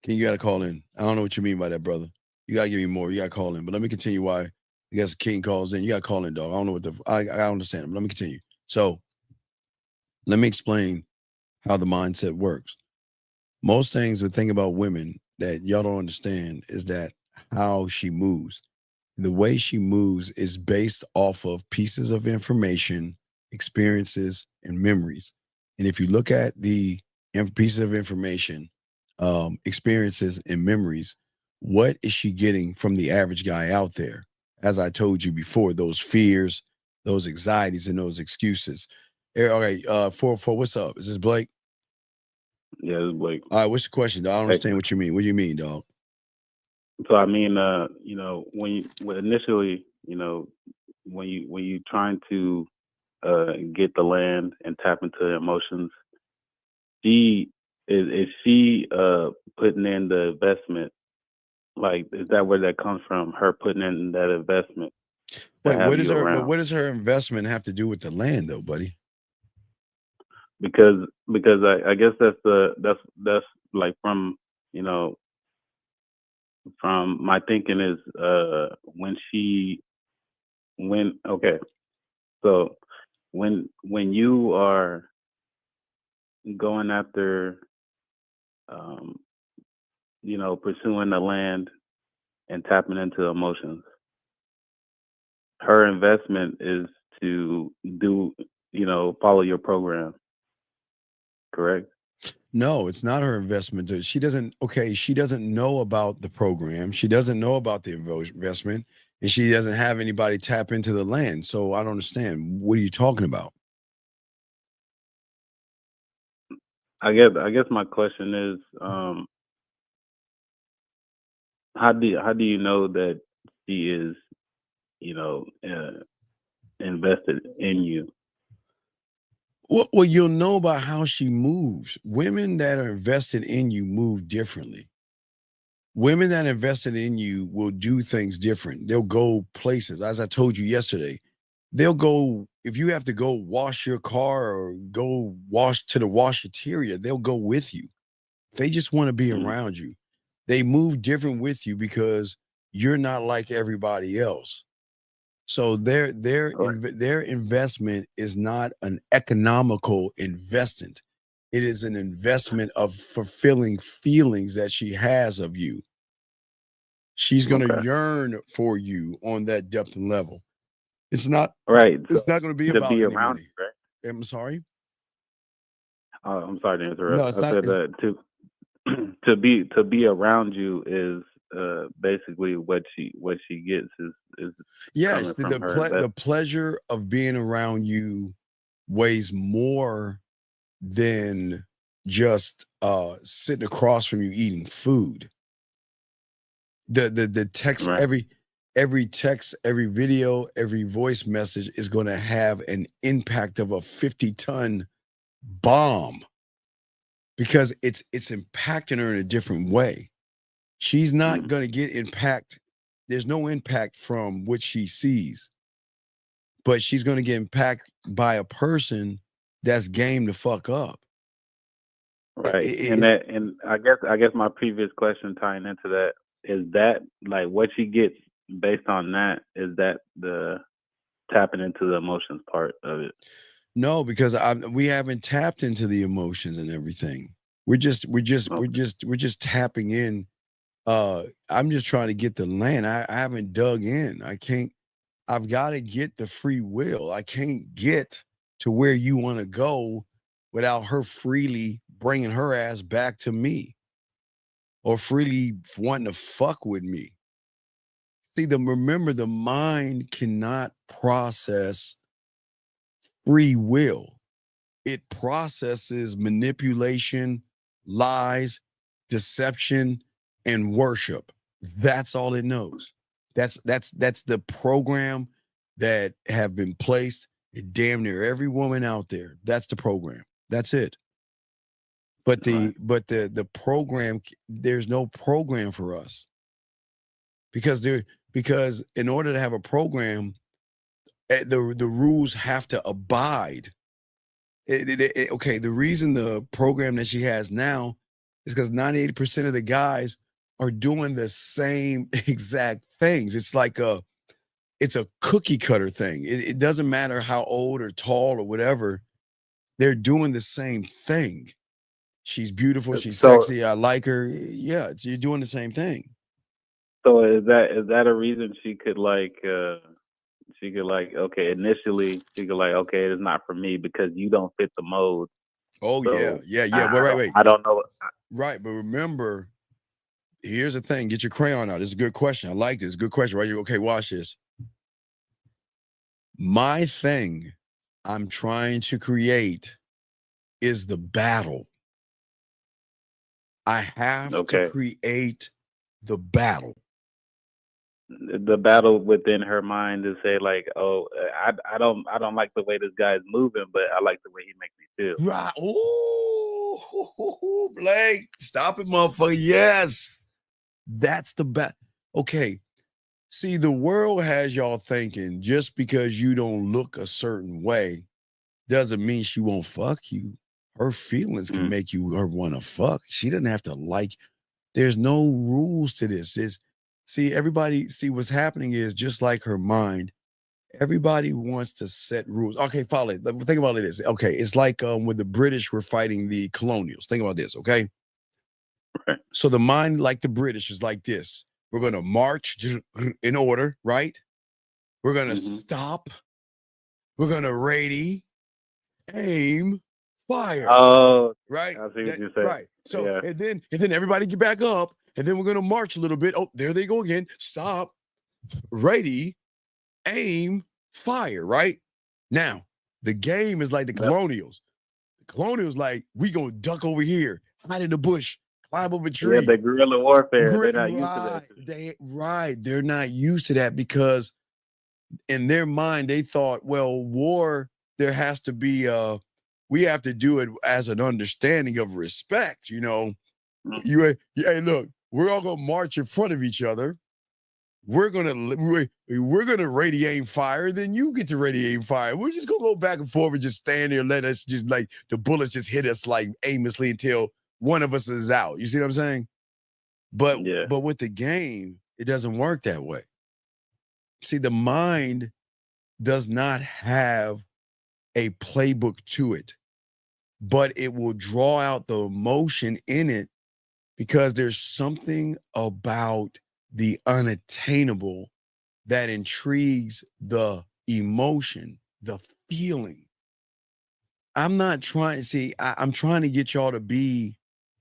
King, you gotta call in. I don't know what you mean by that, brother. You gotta give me more. You gotta call in. But let me continue why I guess King calls in. You gotta call in, dog. I don't know what I understand it, but let me continue. So let me explain how the mindset works. Most things the thing about women that y'all don't understand is that how she moves. The way she moves is based off of pieces of information, experiences, and memories. And if you look at the pieces of information, experiences, and memories, what is she getting from the average guy out there? As I told you before, those fears, those anxieties, and those excuses. All right, 404, what's up? Is this Blake? Yeah, it's Blake. All right, what's the question, dog? I don't understand what you mean. What do you mean, dog? So I mean, when initially, when you trying to get the land and tap into emotions, she is she putting in the investment? Like, is that where that comes from? Her putting in that investment to Wait, have what is you her? But around? what does her investment have to do with the land, though, buddy? Because I guess that's like from from my thinking is okay, so when you are going after pursuing the land and tapping into emotions, her investment is to do follow your program, correct? No, it's not her investment. She doesn't. Okay, she doesn't know about the program. She doesn't know about the investment, and she doesn't have anybody tap into the land. So I don't understand. What are you talking about? I guess my question is, how do you know that she is invested in you? Well, you'll know about how she moves. Women that are invested in you move differently. Women that invested in you will do things different. They'll go places. As I told you yesterday, they'll go, if you have to go wash your car or go wash to the washateria, they'll go with you. They just want to be around you. They move different with you because you're not like everybody else. So their investment is not an economical investment. It is an investment of fulfilling feelings that she has of you. She's going to Okay. yearn for you on that depth and level. It's not Right. It's So not going to be to about be any around money. you, right? I'm sorry. I'm sorry to No, interrupt. it's I not. said that to be around you is basically what she gets is Yes, coming the from the, her ple- the investment. pleasure of being around you weighs more than just sitting across from you eating food. The text, Right. every text, every video, every voice message is going to have an impact of a 50-ton bomb because it's impacting her in a different way. She's not going to get impact. There's no impact from what she sees, but she's going to get impacted by a person that's game to fuck up. Right. And I guess my previous question tying into that is that like what she gets based on that, is that the tapping into the emotions part of it? No, because we haven't tapped into the emotions and everything. We're just tapping in. I'm just trying to get the land. I haven't dug in. I've got to get the free will. I can't get to where you want to go without her freely bringing her ass back to me or freely wanting to fuck with me. See, remember, the mind cannot process free will. It processes manipulation, lies, deception, and worship. That's all it knows. That's the program that have been placed in damn near every woman out there. That's the program. That's it. But the program, there's no program for us. Because in order to have a program, the rules have to abide. Okay, the reason the program that she has now is because 98% of the guys are doing the same exact things. It's like it's a cookie cutter thing. It doesn't matter how old or tall or whatever, they're doing the same thing. She's beautiful, she's sexy, I like her. Yeah, you're doing the same thing. So is that a reason she could okay, initially she could okay, it's not for me because you don't fit the mold. Oh, so yeah. Wait. I don't know. Right, but remember, here's the thing. Get your crayon out. It's a good question. I like this. Good question, right? Okay, watch this. My thing I'm trying to create is the battle. I have to create the battle. The battle within her mind to say I don't like the way this guy's moving, but I like the way he makes me feel. Right. Oh, Blake, stop it, motherfucker. Yes, that's the battle. Okay. See, the world has y'all thinking just because you don't look a certain way doesn't mean she won't fuck you. Her feelings can make you her want to fuck. She doesn't have to like. There's no rules to this. Everybody, what's happening is just like her mind. Everybody wants to set rules. Okay, follow it. Think about this. Okay, it's like when the British were fighting the colonials. Think about this, okay? Right. So the mind, like the British, is like this. We're going to march in order, right? We're going to stop. We're going to ready, aim, fire. Oh, right? I see what you're saying. Right. So, and then everybody get back up, and then we're going to march a little bit. Oh, there they go again. Stop, ready, aim, fire, right? Now, the game is like the colonials. The colonials like, we going to duck over here, hide in the bush, climb up a tree. Yeah, the guerrilla warfare. They're not used to that. They're not used to that because in their mind, they thought, well, war, there has to be we have to do it as an understanding of respect, Hey, look, we're all gonna march in front of each other. We're gonna radiate fire, then you get to radiate fire. We're just gonna go back and forth and just stand there and let us just like the bullets just hit us like aimlessly until one of us is out. You see what I'm saying? But with the game, it doesn't work that way. See, the mind does not have a playbook to it, but it will draw out the emotion in it because there's something about the unattainable that intrigues the emotion, the feeling. I'm trying to get y'all to be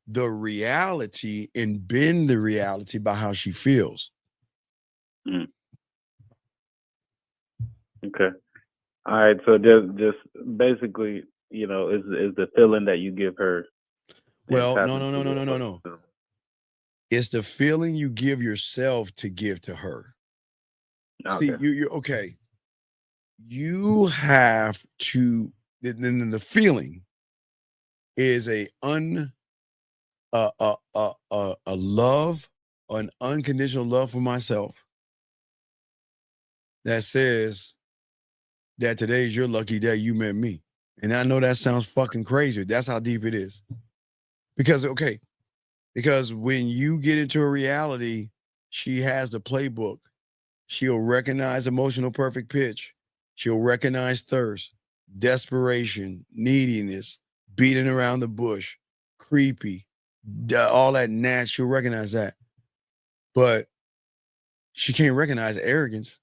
the reality and bend the reality by how she feels. Okay. All right. So just basically, is the feeling that you give her. Well, no. It's the feeling you give yourself to give to her. Okay. See, you okay. You have to. Then the feeling is a love, an unconditional love for myself that says that today's your lucky day you met me. And I know that sounds fucking crazy. That's how deep it is. Because when you get into a reality, she has the playbook. She'll recognize emotional perfect pitch. She'll recognize thirst, desperation, neediness, beating around the bush. creepy, all that nasty. She'll recognize that, but she can't recognize arrogance.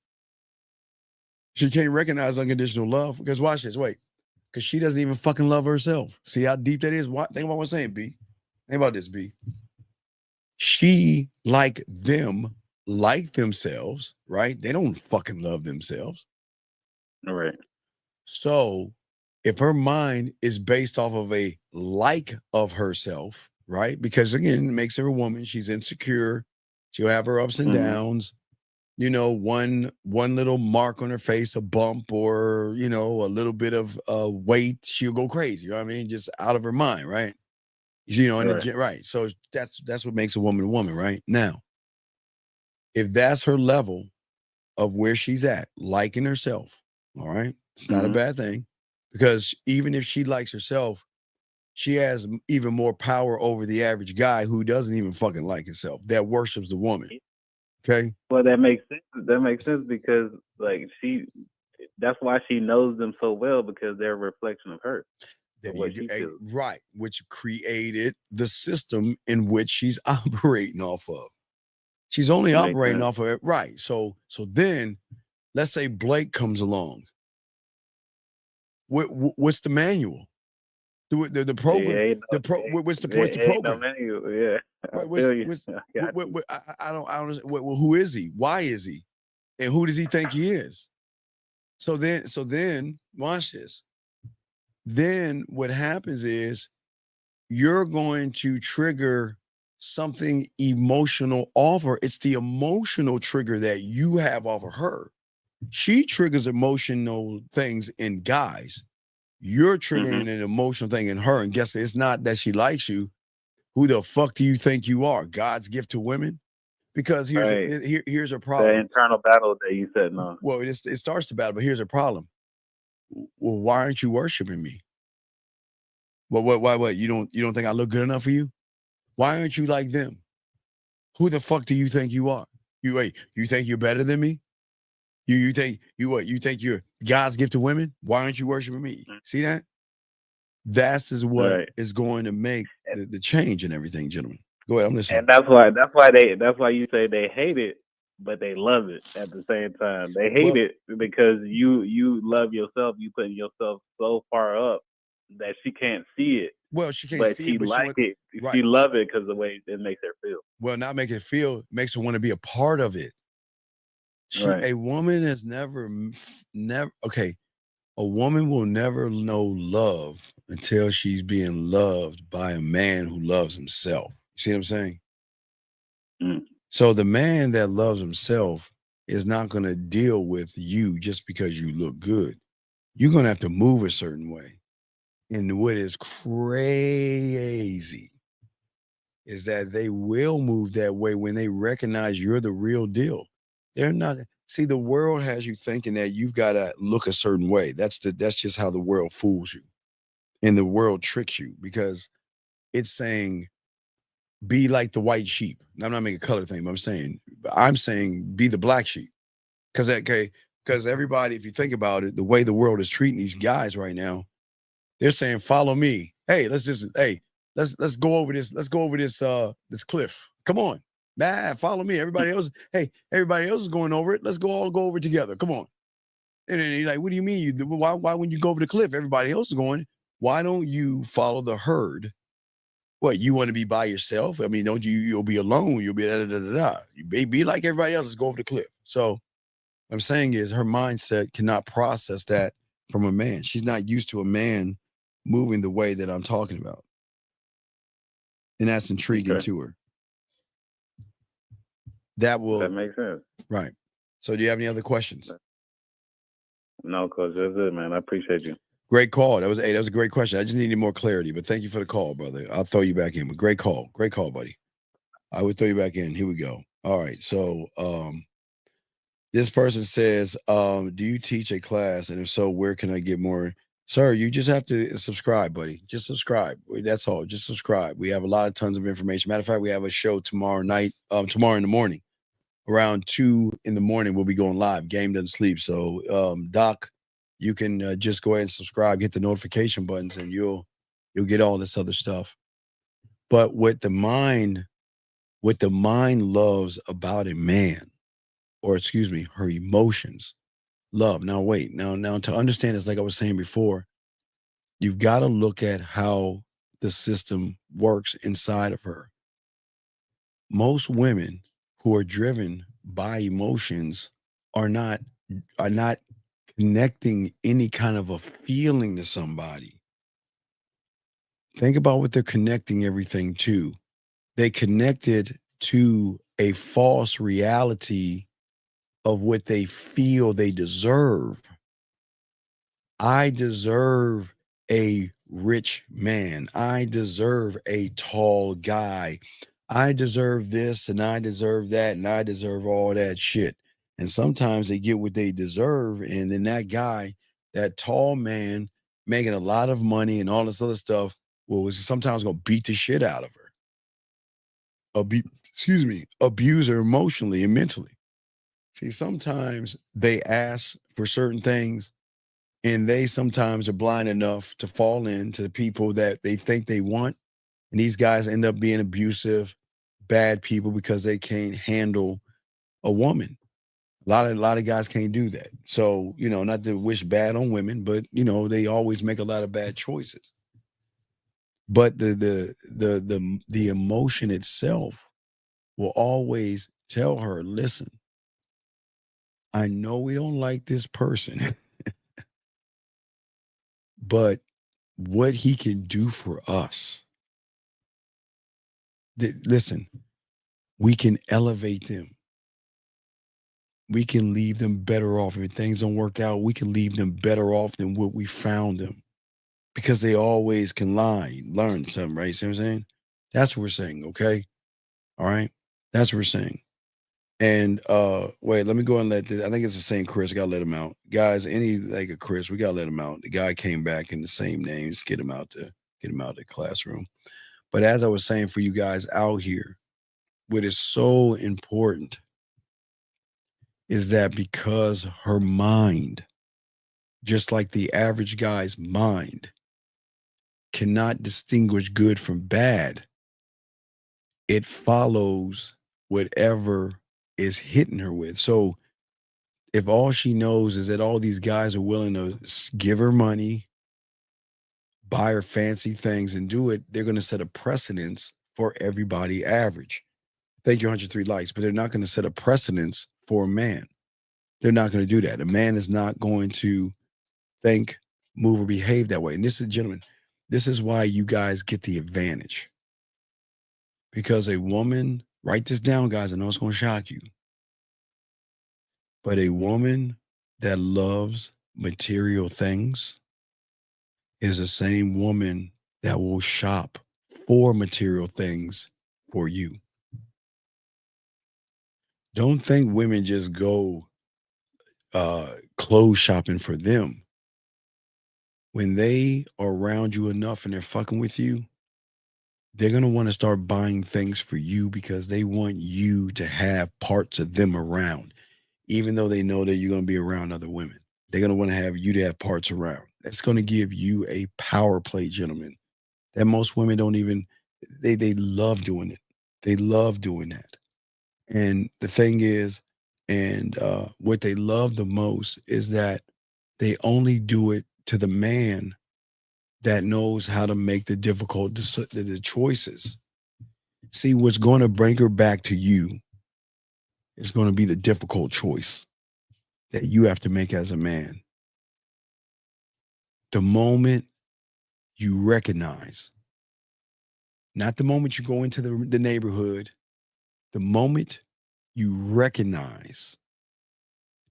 She can't recognize unconditional love because watch this. Wait, because she doesn't even fucking love herself. See how deep that is? What? Think about what I'm saying, B. Think about this, B. She like themselves, right? They don't fucking love themselves. All right. So if her mind is based off of a like of herself, right? Because again, it makes her a woman. She's insecure. She'll have her ups and downs. You know, one little mark on her face, a bump, or you know, a little bit of weight, she'll go crazy. You know what I mean? Just out of her mind, right? You know, right. So that's what makes a woman, right? Now, if that's her level of where she's at, liking herself, all right, it's not a bad thing, because even if she likes herself, she has even more power over the average guy who doesn't even fucking like himself, that worships the woman. Okay. Well, that makes sense. That makes sense because like that's why she knows them so well, because they're a reflection of her. What she feels. Right, which created the system in which she's operating off of. She's only operating off of it, right? So then, let's say Blake comes along. What's the manual? The program. What's the program? No manual, yeah. I don't understand. Well, who is he? Why is he? And who does he think he is? So then, watch this. Then what happens is you're going to trigger something emotional off her. It's the emotional trigger that you have off of her. She triggers emotional things in guys. You're triggering an emotional thing in her. And guess it's not that she likes you. Who the fuck do you think you are? God's gift to women? Because here's a problem. The internal battle that you said no. Well, it starts the battle, but here's a problem. Well, why aren't you worshiping me? Well, what? You don't think I look good enough for you? Why aren't you like them? Who the fuck do you think you are? You think you're better than me? You think you're God's gift to women? Why aren't you worshiping me? See that? That's what is going to make the change and everything, gentlemen. Go ahead, I'm listening. And that's why you say they hate it, but they love it at the same time. They hate it because you love yourself. You putting yourself so far up that she can't see it. Well, she can't but see she it, but like it. She love it because the way it makes her feel. Well, not make it feel, makes her want to be a part of it. A woman has never. Okay, a woman will never know love until she's being loved by a man who loves himself. You see what I'm saying? So the man that loves himself is not going to deal with you just because you look good. You're going to have to move a certain way. And what is crazy is that they will move that way when they recognize you're the real deal. They're not. See, the world has you thinking that you've got to look a certain way. That's just how the world fools you. And the world tricks you because it's saying, be like the white sheep. I'm not making a color thing, but I'm saying be the black sheep. Because everybody, if you think about it, the way the world is treating these guys right now, they're saying, follow me. Hey, let's go over this. Let's go over this cliff. Come on. Man, follow me. Everybody else is going over it. Let's all go over it together. Come on. And then you're like, what do you mean? Why when you go over the cliff, everybody else is going? Why don't you follow the herd? What, you want to be by yourself? I mean, you'll be alone. You'll be da-da-da-da-da. You be like everybody else. Let's go over the cliff. So what I'm saying is her mindset cannot process that from a man. She's not used to a man moving the way that I'm talking about. And that's intriguing to her. That makes sense. Right. So do you have any other questions? No, Coach, that's it, man. I appreciate you. Great call. That was a great question. I just needed more clarity, but thank you for the call, brother. I'll throw you back in. But great call, buddy. I would throw you back in. Here we go. All right. So this person says, do you teach a class? And if so, where can I get more? Sir, you just have to subscribe, buddy. Just subscribe. That's all. Just subscribe. We have a lot of tons of information. Matter of fact, we have a show tomorrow in the morning. Around 2 a.m, we'll be going live. Game doesn't sleep. So, Doc, you can just go ahead and subscribe, hit the notification buttons, and you'll get all this other stuff. But what the mind loves about a man, or excuse me, her emotions, love. Now wait, now to understand this, like I was saying before, you've got to look at how the system works inside of her. Most women who are driven by emotions are not are not connecting any kind of a feeling to somebody. Think about what they're connecting everything to. They connected to a false reality of what they feel they deserve. I deserve a rich man. I deserve a tall guy. I deserve this and I deserve that and I deserve all that shit. And sometimes they get what they deserve. And then that guy, that tall man, making a lot of money and all this other stuff, well, was sometimes gonna beat the shit out of her. Abuse her emotionally and mentally. See, sometimes they ask for certain things and they sometimes are blind enough to fall into the people that they think they want. And these guys end up being abusive, bad people because they can't handle a woman. A lot of guys can't do that. So, not to wish bad on women, but they always make a lot of bad choices. But the emotion itself will always tell her, listen, I know we don't like this person, but what he can do for us. Listen, we can elevate them. We can leave them better off. If things don't work out, we can leave them better off than what we found them. Because they always can learn something, right? See what I'm saying? That's what we're saying, okay? All right? That's what we're saying. And wait, let me go and let this. I think it's the same Chris. I gotta let him out. Guys, any like a Chris, we gotta let him out. The guy came back in the same name. Just get him out the classroom. But as I was saying for you guys out here, what is so important is that because her mind, just like the average guy's mind, cannot distinguish good from bad, it follows whatever is hitting her with. So if all she knows is that all these guys are willing to give her money, buy her fancy things and do it, they're going to set a precedence for everybody average. Thank you, 103 likes, but they're not going to set a precedence for a man. They're not going to do that. A man is not going to think, move, or behave that way. And this is, gentlemen, this is why you guys get the advantage. Because a woman, write this down, guys, I know it's going to shock you, but a woman that loves material things is the same woman that will shop for material things for you. Don't think women just go clothes shopping for them. When they are around you enough and they're fucking with you, they're going to want to start buying things for you because they want you to have parts of them around, even though they know that you're going to be around other women. They're going to want to have you to have parts around. That's going to give you a power play, gentlemen, that most women don't even, they love doing it. They love doing that. And the thing is, and what they love the most is that they only do it to the man that knows how to make the difficult the choices. See, what's going to bring her back to you is going to be the difficult choice that you have to make as a man. The moment you recognize, not the moment you go into the neighborhood, the moment you recognize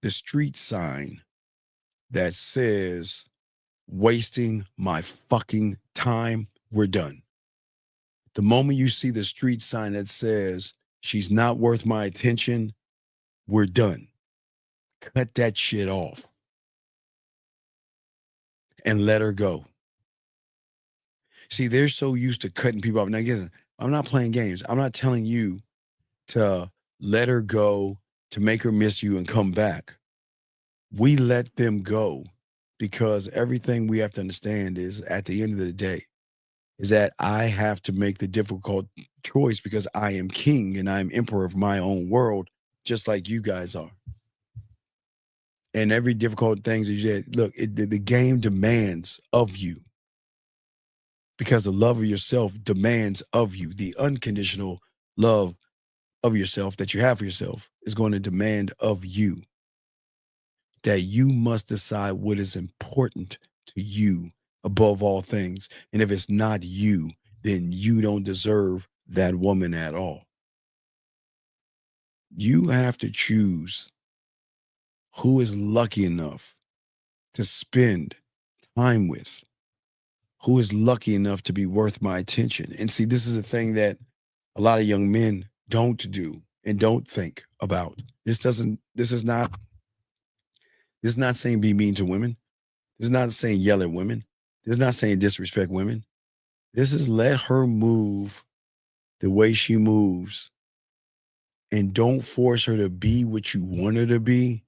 the street sign that says, wasting my fucking time, we're done. The moment you see the street sign that says, she's not worth my attention, we're done. Cut that shit off and let her go. See, they're so used to cutting people off. Now, listen, I'm not playing games. I'm not telling you to let her go, to make her miss you and come back. We let them go because everything we have to understand is at the end of the day, is that I have to make the difficult choice because I am king and I'm emperor of my own world, just like you guys are. And every difficult thing that you did, look, the game demands of you because the love of yourself demands of you. The unconditional love of yourself that you have for yourself is going to demand of you that you must decide what is important to you above all things. And if it's not you, then you don't deserve that woman at all. You have to choose who is lucky enough to spend time with, who is lucky enough to be worth my attention. And see, this is a thing that a lot of young men don't do and don't think about. This is not saying be mean to women. This is not saying yell at women. This is not saying disrespect women. This is let her move the way she moves and don't force her to be what you want her to be,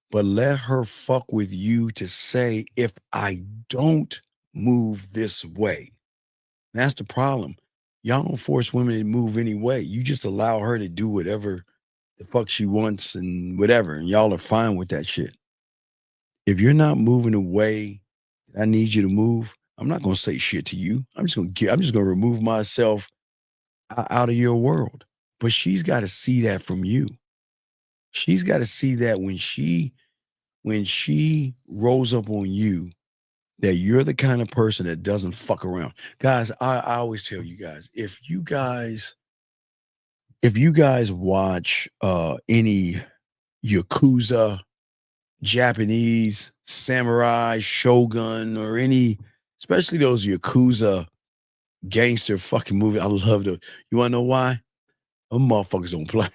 but let her fuck with you to say, if I don't move this way. That's the problem. Y'all don't force women to move any way. You just allow her to do whatever the fuck she wants and whatever, and y'all are fine with that shit. If you're not moving the way I need you to move, I'm not gonna say shit to you. I'm just gonna remove myself out of your world. But she's got to see that from you. She's got to see that when she rolls up on you, that you're the kind of person that doesn't fuck around. Guys, I always tell you guys, if you guys watch any Yakuza, Japanese, samurai, shogun, or any, especially those Yakuza gangster fucking movie, I love those. You wanna know why? Them motherfuckers don't play.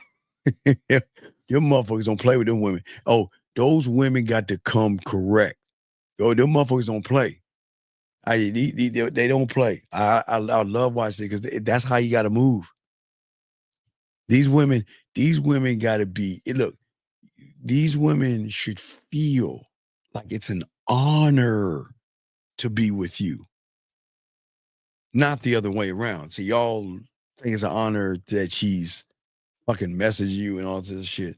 Your motherfuckers don't play with them women. Oh, those women got to come correct. Oh, them motherfuckers don't play. They don't play. I love watching it because that's how you got to move. These women got to be. Look, these women should feel like it's an honor to be with you, not the other way around. See, y'all think it's an honor that she's fucking messaging you and all this shit.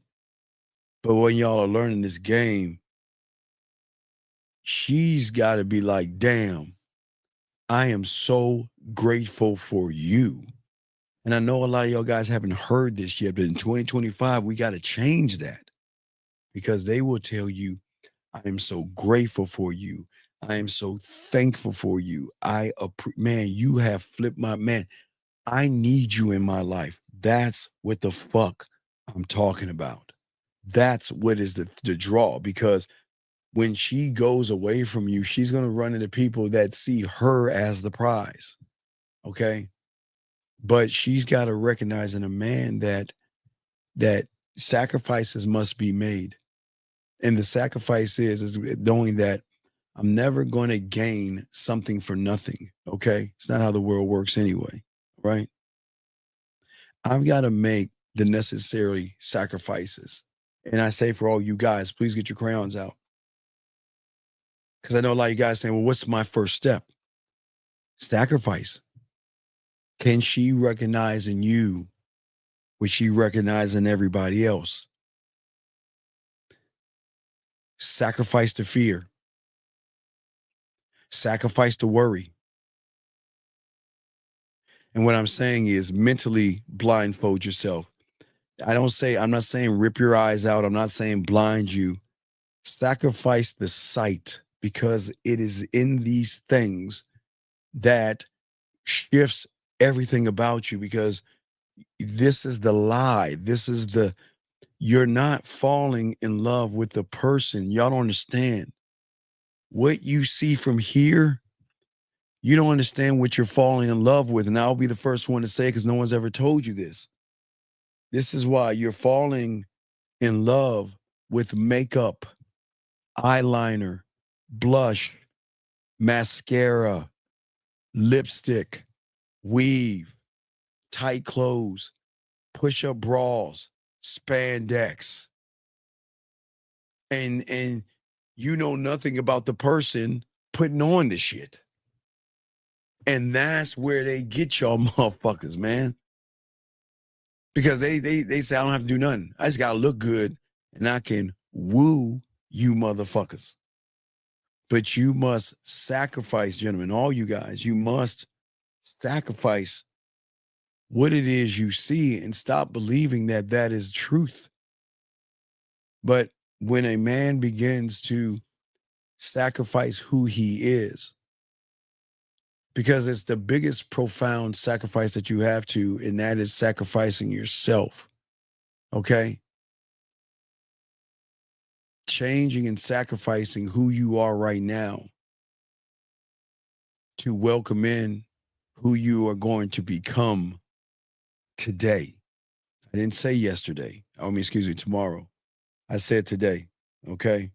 But when y'all are learning this game, she's got to be like, damn, I am so grateful for you. And I know a lot of y'all guys haven't heard this yet, but in 2025, we got to change that because they will tell you, I am so grateful for you. I am so thankful for you. Man, you have flipped my man. I need you in my life. That's what the fuck I'm talking about. That's what is the draw, because when she goes away from you, she's going to run into people that see her as the prize. Okay. But she's got to recognize in a man that sacrifices must be made. And the sacrifice is knowing that I'm never going to gain something for nothing. Okay. It's not how the world works anyway. Right. I've got to make the necessary sacrifices. And I say for all you guys, please get your crayons out. Because I know a lot of you guys saying, well, what's my first step? Sacrifice. Can she recognize in you what she recognizes in everybody else? Sacrifice the fear. Sacrifice the worry. And what I'm saying is mentally blindfold yourself. I'm not saying rip your eyes out. I'm not saying blind you. Sacrifice the sight, because it is in these things that shifts everything about you, because this is the lie. You're not falling in love with the person. Y'all don't understand. What you see from here, you don't understand what you're falling in love with. And I'll be the first one to say, because no one's ever told you this. This is why you're falling in love with makeup, eyeliner, blush, mascara, lipstick, weave, tight clothes, push-up bras, spandex. And you know nothing about the person putting on the shit. And that's where they get y'all motherfuckers, man. Because they say I don't have to do nothing. I just gotta look good and I can woo you motherfuckers. But you must sacrifice, gentlemen, all you guys, you must sacrifice what it is you see and stop believing that that is truth. But when a man begins to sacrifice who he is, because it's the biggest profound sacrifice that you have to, and that is sacrificing yourself. Okay? Changing and sacrificing who you are right now to welcome in who you are going to become today. I didn't say yesterday. Tomorrow. I said today. Okay?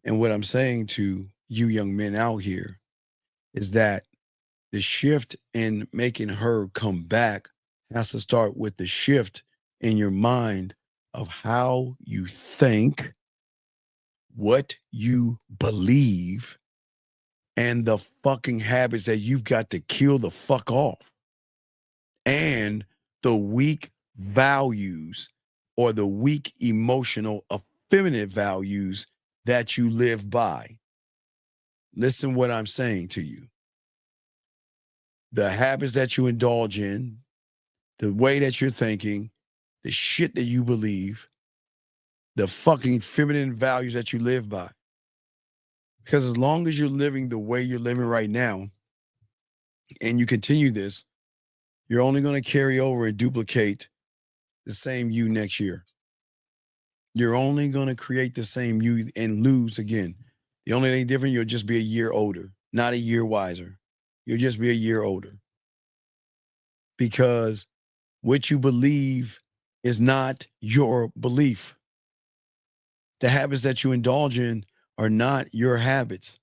And what I'm saying to you young men out here is that the shift in making her come back has to start with the shift in your mind of how you think, what you believe, and the fucking habits that you've got to kill the fuck off. And the weak values or the weak emotional effeminate values that you live by. Listen what I'm saying to you. The habits that you indulge in, the way that you're thinking, the shit that you believe, the fucking feminine values that you live by. Because as long as you're living the way you're living right now, and you continue this, you're only going to carry over and duplicate the same you next year. You're only going to create the same you and lose again. The only thing different, you'll just be a year older, not a year wiser. You'll just be a year older. Because what you believe is not your belief. The habits that you indulge in are not your habits.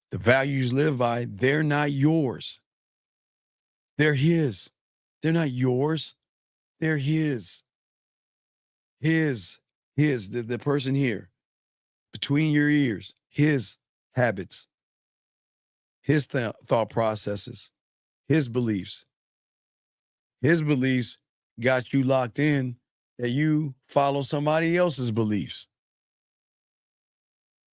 The values you live by, they're not yours. They're his. They're not yours. They're his. The person here, between your ears, his habits, his thought processes, his beliefs. His beliefs got you locked in that you follow somebody else's beliefs.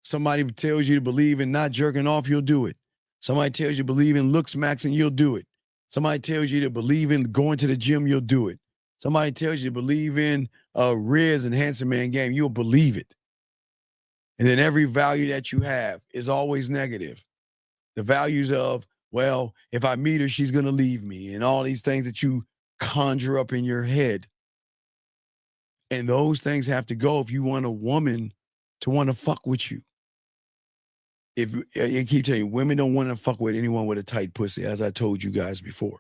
Somebody tells you to believe in not jerking off, you'll do it. Somebody tells you to believe in looks maxing, you'll do it. Somebody tells you to believe in going to the gym, you'll do it. Somebody tells you to believe in a Riz and Handsome Man game, you'll believe it. And then every value that you have is always negative. The values of, well, if I meet her, she's going to leave me, and all these things that you conjure up in your head. And those things have to go if you want a woman to want to fuck with you. If I keep telling you, women don't want to fuck with anyone with a tight pussy, as I told you guys before.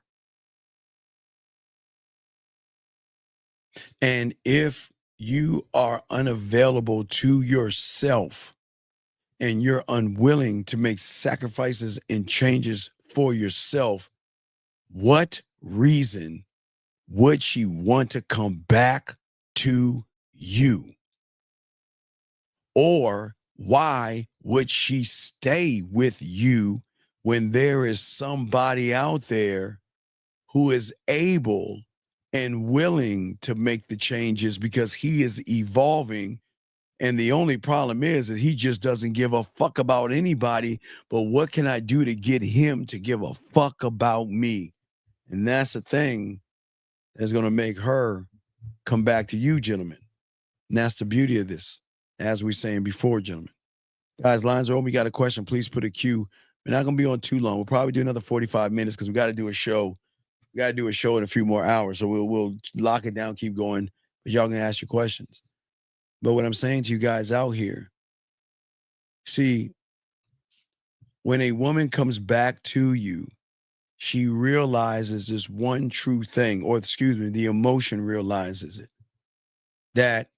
And if you are unavailable to yourself and you're unwilling to make sacrifices and changes for yourself, what reason would she want to come back to you? Or why would she stay with you when there is somebody out there who is able and willing to make the changes because he is evolving? And the only problem is that he just doesn't give a fuck about anybody. But what can I do to get him to give a fuck about me? And that's the thing that's going to make her come back to you, gentlemen. And that's the beauty of this, as we were saying before, gentlemen. Guys, lines are open. We got a question. Please put a Q. We're not going to be on too long. We'll probably do another 45 minutes because we got to do a show. We got to do a show in a few more hours. So we'll lock it down, keep going. But y'all can ask your questions. But what I'm saying to you guys out here, see, when a woman comes back to you, she realizes this one true thing, or excuse me, the emotion realizes it, that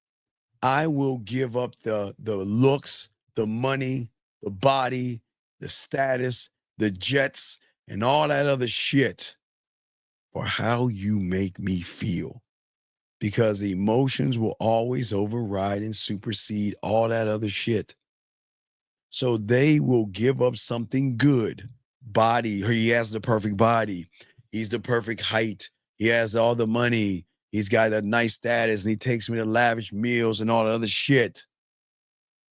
I will give up the looks, the money, the body, the status, the jets, and all that other shit for how you make me feel. Because emotions will always override and supersede all that other shit. So they will give up something good body. He has the perfect body. He's the perfect height. He has all the money. He's got a nice status, and he takes me to lavish meals and all that other shit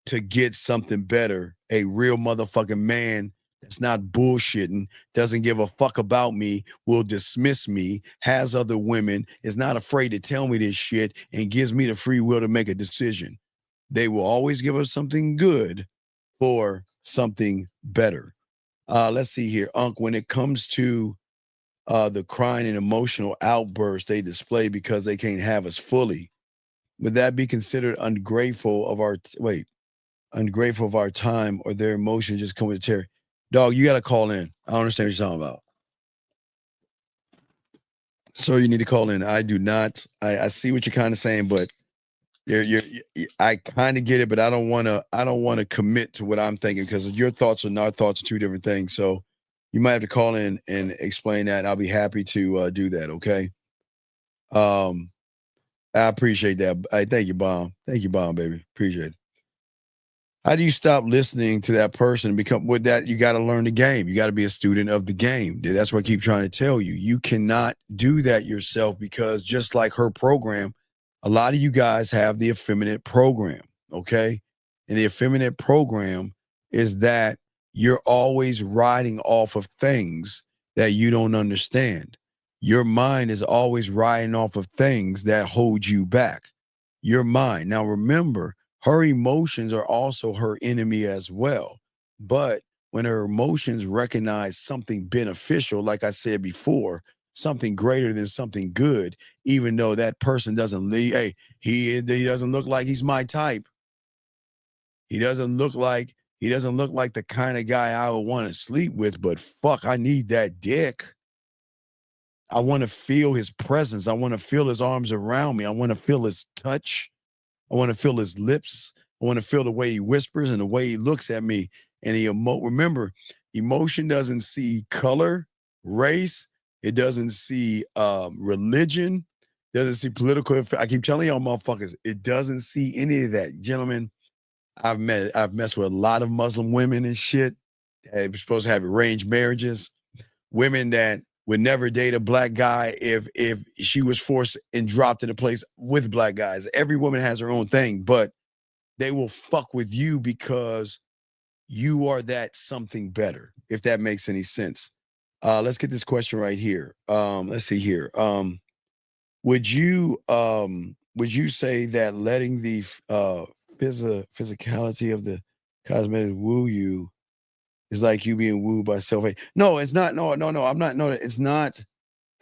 to get something better. A real motherfucking man that's not bullshitting, doesn't give a fuck about me, will dismiss me, has other women, is not afraid to tell me this shit, and gives me the free will to make a decision. They will always give us something good for something better. Let's see here. Unc, when it comes to the crying and emotional outbursts they display because they can't have us fully, would that be considered ungrateful of our ungrateful of our time, or their emotions just come with a terror? Dog, you got to call in. I don't understand what you're talking about. So you need to call in. I do not. I see what you're kind of saying, but I kind of get it, but I don't want to commit to what I'm thinking, because your thoughts and our thoughts are two different things. So you might have to call in and explain that. I'll be happy to do that. Okay. I appreciate that. Thank you, Bomb. Thank you, Bomb, baby. Appreciate it. How do you stop listening to that person and become with that? You got to learn the game. You got to be a student of the game. That's what I keep trying to tell you. You cannot do that yourself, because just like her program, a lot of you guys have the effeminate program. Okay. And the effeminate program is that you're always riding off of things that you don't understand. Your mind is always riding off of things that hold you back. Your mind. Now, remember, her emotions are also her enemy as well. But when her emotions recognize something beneficial, like I said before, something greater than something good, even though that person doesn't leave, hey, he doesn't look like he's my type. He doesn't look like the kind of guy I would want to sleep with, but fuck, I need that dick. I want to feel his presence. I want to feel his arms around me. I want to feel his touch. I want to feel his lips. I want to feel the way he whispers and the way he looks at me. And remember, emotion doesn't see color, race. It doesn't see religion. Doesn't see political. I keep telling y'all motherfuckers, it doesn't see any of that. Gentlemen, I've messed with a lot of Muslim women and shit. They're supposed to have arranged marriages. Women that would never date a black guy if she was forced and dropped in a place with black guys. Every woman has her own thing, but they will fuck with you because you are that something better, if that makes any sense. Let's get this question right here. Let's see here. Would you say that letting the physicality of the cosmetic woo you is like you being wooed by self-hate? No, it's not. No, I'm not. No, it's not.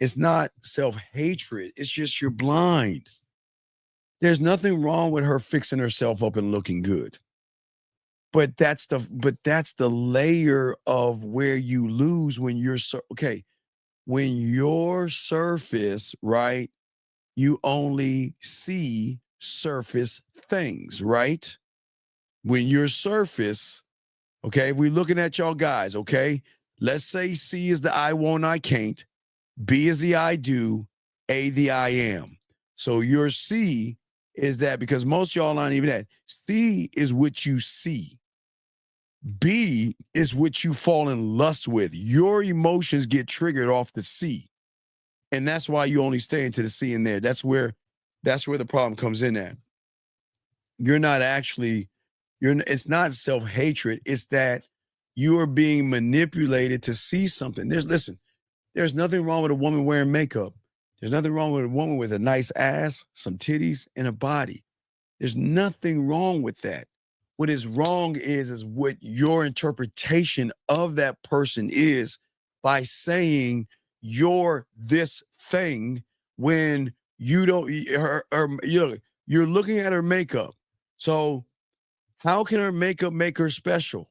It's not self-hatred. It's just you're blind. There's nothing wrong with her fixing herself up and looking good. But that's the layer of where you lose when you're okay. When your surface, right? You only see surface things, right? When your surface, okay, if we're looking at y'all guys, okay, let's say C is the I won't, I can't, B is the I do, A the I am. So your C is that, because most y'all aren't even that. C is what you see. B is what you fall in lust with. Your emotions get triggered off the C. And that's why you only stay into the C in there. That's where the problem comes in at. You're not actually, it's not self-hatred. It's that you are being manipulated to see something. There's nothing wrong with a woman wearing makeup. There's nothing wrong with a woman with a nice ass, some titties, and a body. There's nothing wrong with that. What is wrong is what your interpretation of that person is by saying you're this thing when you don't. You're looking at her makeup. So how can her makeup make her special?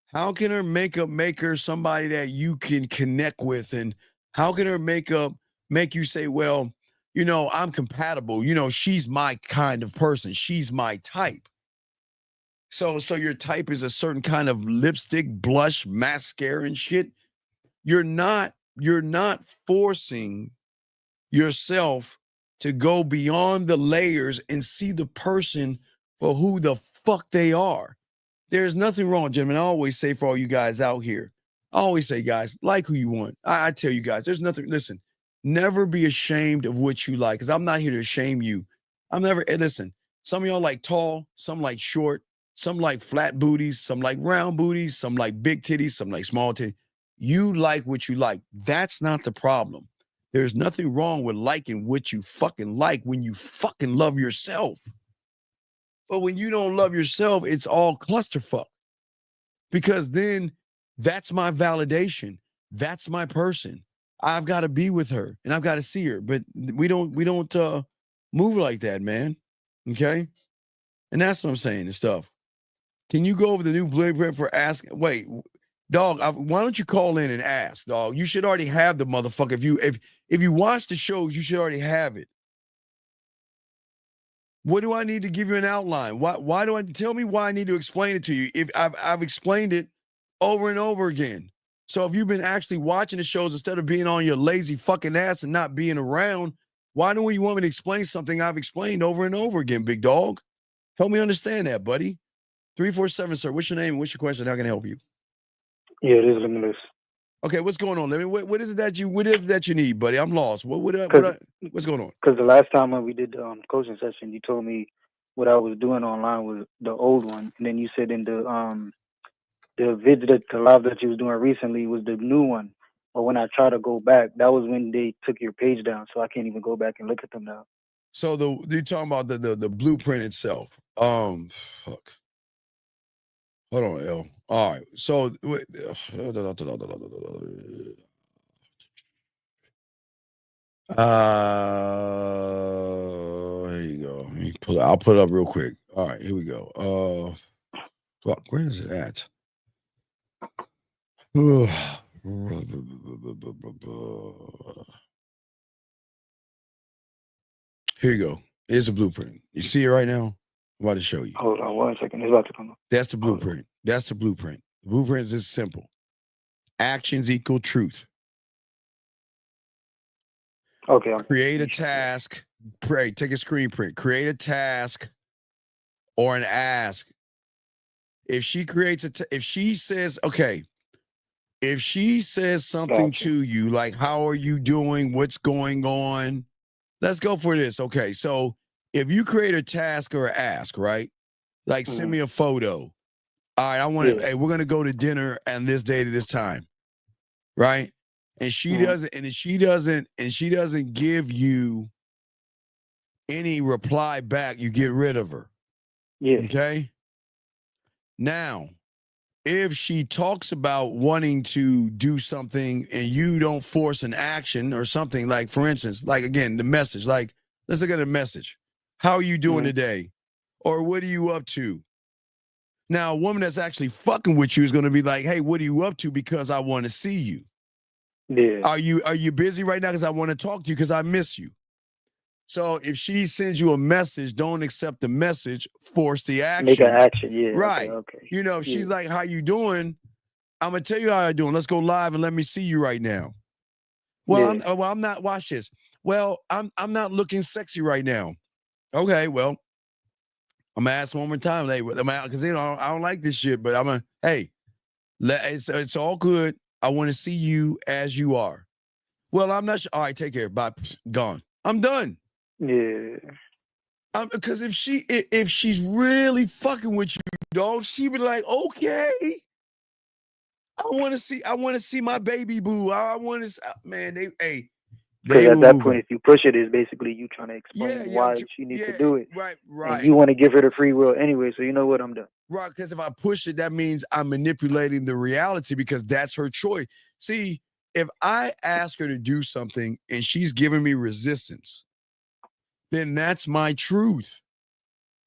How can her makeup make her somebody that you can connect with? And how can her makeup make you say, well, I'm compatible. She's my kind of person. She's my type. So your type is a certain kind of lipstick, blush, mascara and shit. You're not forcing yourself to go beyond the layers and see the person for who the fuck they are. There's nothing wrong, gentlemen. I always say for all you guys out here, I always say, guys, like who you want. I tell you guys, there's nothing. Listen, never be ashamed of what you like, because I'm not here to shame you. I'm never. And listen, some of y'all like tall, some like short, some like flat booties, some like round booties, some like big titties, some like small titties. You like what you like. That's not the problem. There's nothing wrong with liking what you fucking like when you fucking love yourself. But when you don't love yourself, it's all clusterfuck. Because then that's my validation. That's my person. I've got to be with her and I've got to see her. But we don't move like that, man. Okay? And that's what I'm saying and stuff. Can you go over the new blueprint for asking? Wait, dog, why don't you call in and ask, dog? You should already have the motherfucker. If you watch the shows, you should already have it. What do I need to give you an outline? Why do I tell me why I need to explain it to you? If I've explained it over and over again. So if you've been actually watching the shows instead of being on your lazy fucking ass and not being around, why don't you want me to explain something I've explained over and over again, big dog? Help me understand that, buddy. 347, sir. What's your name? What's your question? How can I help you? Yeah, it is limitless. Okay, what's going on? Let me. What is it that you need, buddy? I'm lost. What's going on? Because the last time when we did the coaching session, you told me what I was doing online was the old one, and then you said in the vid that the live that you was doing recently was the new one. But when I try to go back, that was when they took your page down, so I can't even go back and look at them now. So you're talking about the blueprint itself. Fuck. Hold on, L. All right. So wait, here you go. I'll put it up real quick. All right, here we go. Fuck, where is it at? Here you go. Here's the blueprint. You see it right now? I'm about to show you. Hold on 1 second. It's about to come up. That's the blueprint. That's the blueprint. The blueprint is just simple. Actions equal truth. Okay. Create a task. Take a screen print. Create a task or an ask. If she creates if she says, okay, if she says something to you like, how are you doing? What's going on? Let's go for this. Okay, so if you create a task or ask, right? Like send me a photo. All right, I want to, hey, we're gonna go to dinner and this day to this time. Right? And she doesn't give you any reply back, you get rid of her. Yeah. Okay. Now, if she talks about wanting to do something and you don't force an action or something, like for instance, like again, the message, like let's look at a message. How are you doing today? Or what are you up to? Now, a woman that's actually fucking with you is going to be like, hey, what are you up to? Because I want to see you. Yeah. Are you busy right now? Because I want to talk to you because I miss you. So if she sends you a message, don't accept the message, force the action. Make an action, yeah. Right. Okay. You know, if she's like, how you doing? I'm going to tell you how I'm doing. Let's go live and let me see you right now. Well, I'm not, watch this. Well, I'm not looking sexy right now. Okay, well, I'm going to ask one more time. Because I don't like this shit, but I'm going to, hey, it's all good. I want to see you as you are. Well, I'm not sure. All right, take care. Bye. Gone. I'm done. Yeah. Because if she's really fucking with you, dog, she be like, okay, I want to see my baby boo. I want to, man. Because at that point, if you push it, it's basically you trying to explain why she needs to do it. Right. And you want to give her the free will anyway. So you know what? I'm done. Right. Because if I push it, that means I'm manipulating the reality because that's her choice. See, if I ask her to do something and she's giving me resistance, then that's my truth.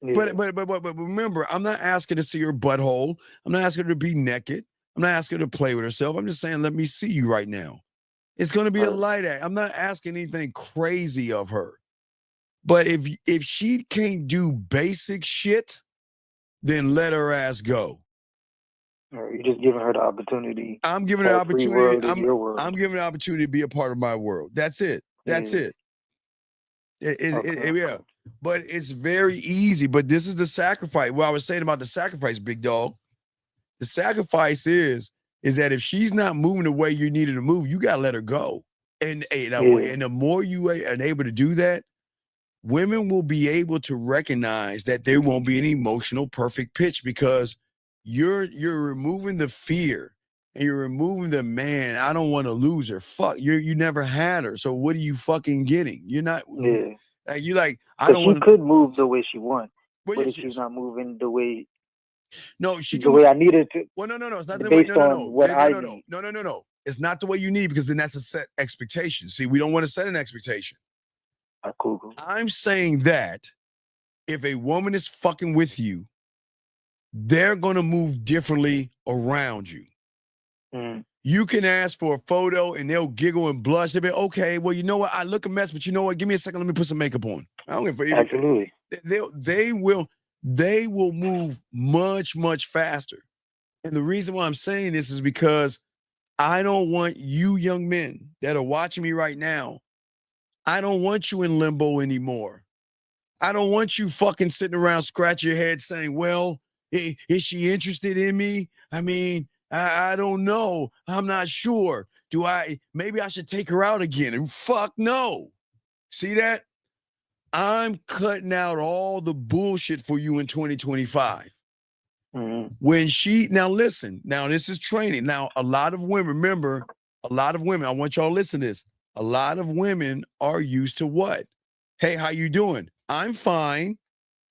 Yeah. But remember, I'm not asking to see her butthole. I'm not asking her to be naked. I'm not asking her to play with herself. I'm just saying, let me see you right now. It's going to be a light act. I'm not asking anything crazy of her. But if she can't do basic shit, then let her ass go. Or you're just giving her the opportunity. I'm giving her the opportunity. I'm giving her the opportunity to be a part of my world. That's it. That's it. Yeah. But it's very easy. But this is the sacrifice. What I was saying about the sacrifice, big dog. The sacrifice is is that if she's not moving the way you need her to move, you gotta let her go. And the more you are able to do that, women will be able to recognize that there won't be an emotional perfect pitch because you're removing the fear and you're removing the man. I don't want to lose her. Fuck, you never had her. So what are you fucking getting? You're not. Yeah. You like I But don't she want. could move the way she wants, Well, but yeah, if she's not moving the way no, she the can. way I need her to, Well, no, it's not the way. based No, on what I need. no. It's not the way you need because then that's a set expectation. See, we don't want to set an expectation. Cool. I'm saying that if a woman is fucking with you, they're gonna move differently around you. You can ask for a photo and they'll giggle and blush. They'll be okay. Well, you know what? I look a mess, but you know what? Give me a second. Let me put some makeup on. I don't give a fuck. Absolutely. They will move much faster. And the reason why I'm saying this is because I don't want you young men that are watching me right now. I don't want you in limbo anymore. I don't want you fucking sitting around scratching your head saying, well, is she interested in me? I mean, I don't know. I'm not sure. Maybe I should take her out again. And fuck no. See that? I'm cutting out all the bullshit for you in 2025. When now listen, now this is training. Now, a lot of women, remember, I want y'all to listen to this. A lot of women are used to what? Hey, how you doing? I'm fine.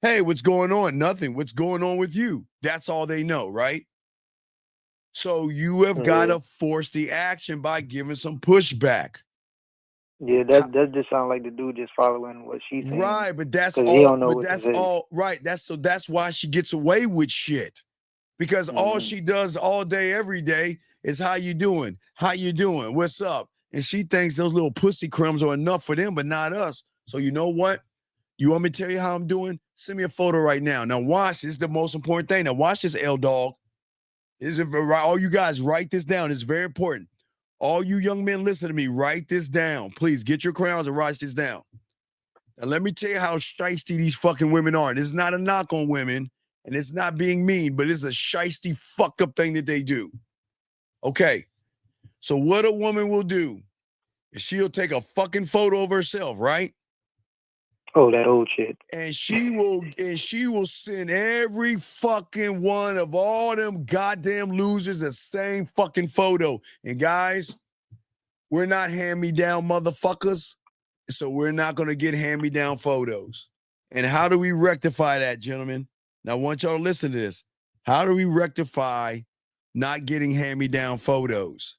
Hey, what's going on? Nothing. What's going on with you? That's all they know, right? So you have got to force the action by giving some pushback. Yeah, that just sounds like the dude just following what she's saying. Right, but that's all. all. He don't know but what that's to say. all. Right. That's why she gets away with shit. Because all she does all day, every day is how you doing? How you doing? What's up? And she thinks those little pussy crumbs are enough for them, but not us. So you know what? You want me to tell you how I'm doing? Send me a photo right now. Now watch. This is the most important thing. Now watch this, L dog. All you guys write this down. It's very important. All you young men, listen to me. Write this down. Please get your crayons and write this down. Now let me tell you how shiesty these fucking women are. This is not a knock on women. And it's not being mean, but it's a shiesty fucked up thing that they do. Okay. So what a woman will do is she'll take a fucking photo of herself, right? Oh, that old shit. And she will send every fucking one of all them goddamn losers the same fucking photo. And guys, we're not hand-me-down motherfuckers. So we're not going to get hand-me-down photos. And how do we rectify that, gentlemen? Now, I want y'all to listen to this. How do we rectify not getting hand-me-down photos?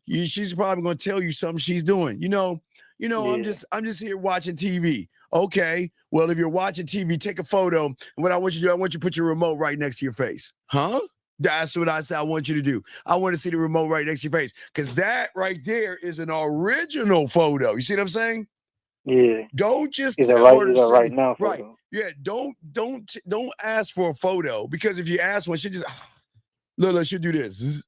She's probably going to tell you something she's doing. I'm just here watching TV. Okay, well, if you're watching TV, take a photo. And what I want you to do, I want you to put your remote right next to your face. Huh? That's what I said I want you to do. I want to see the remote right next to your face because that right there is an original photo. You see what I'm saying? Yeah. Don't just It's tell her to a right now photo. Right. Yeah. Don't ask for a photo because if you ask one, she'll just look, she'll do this.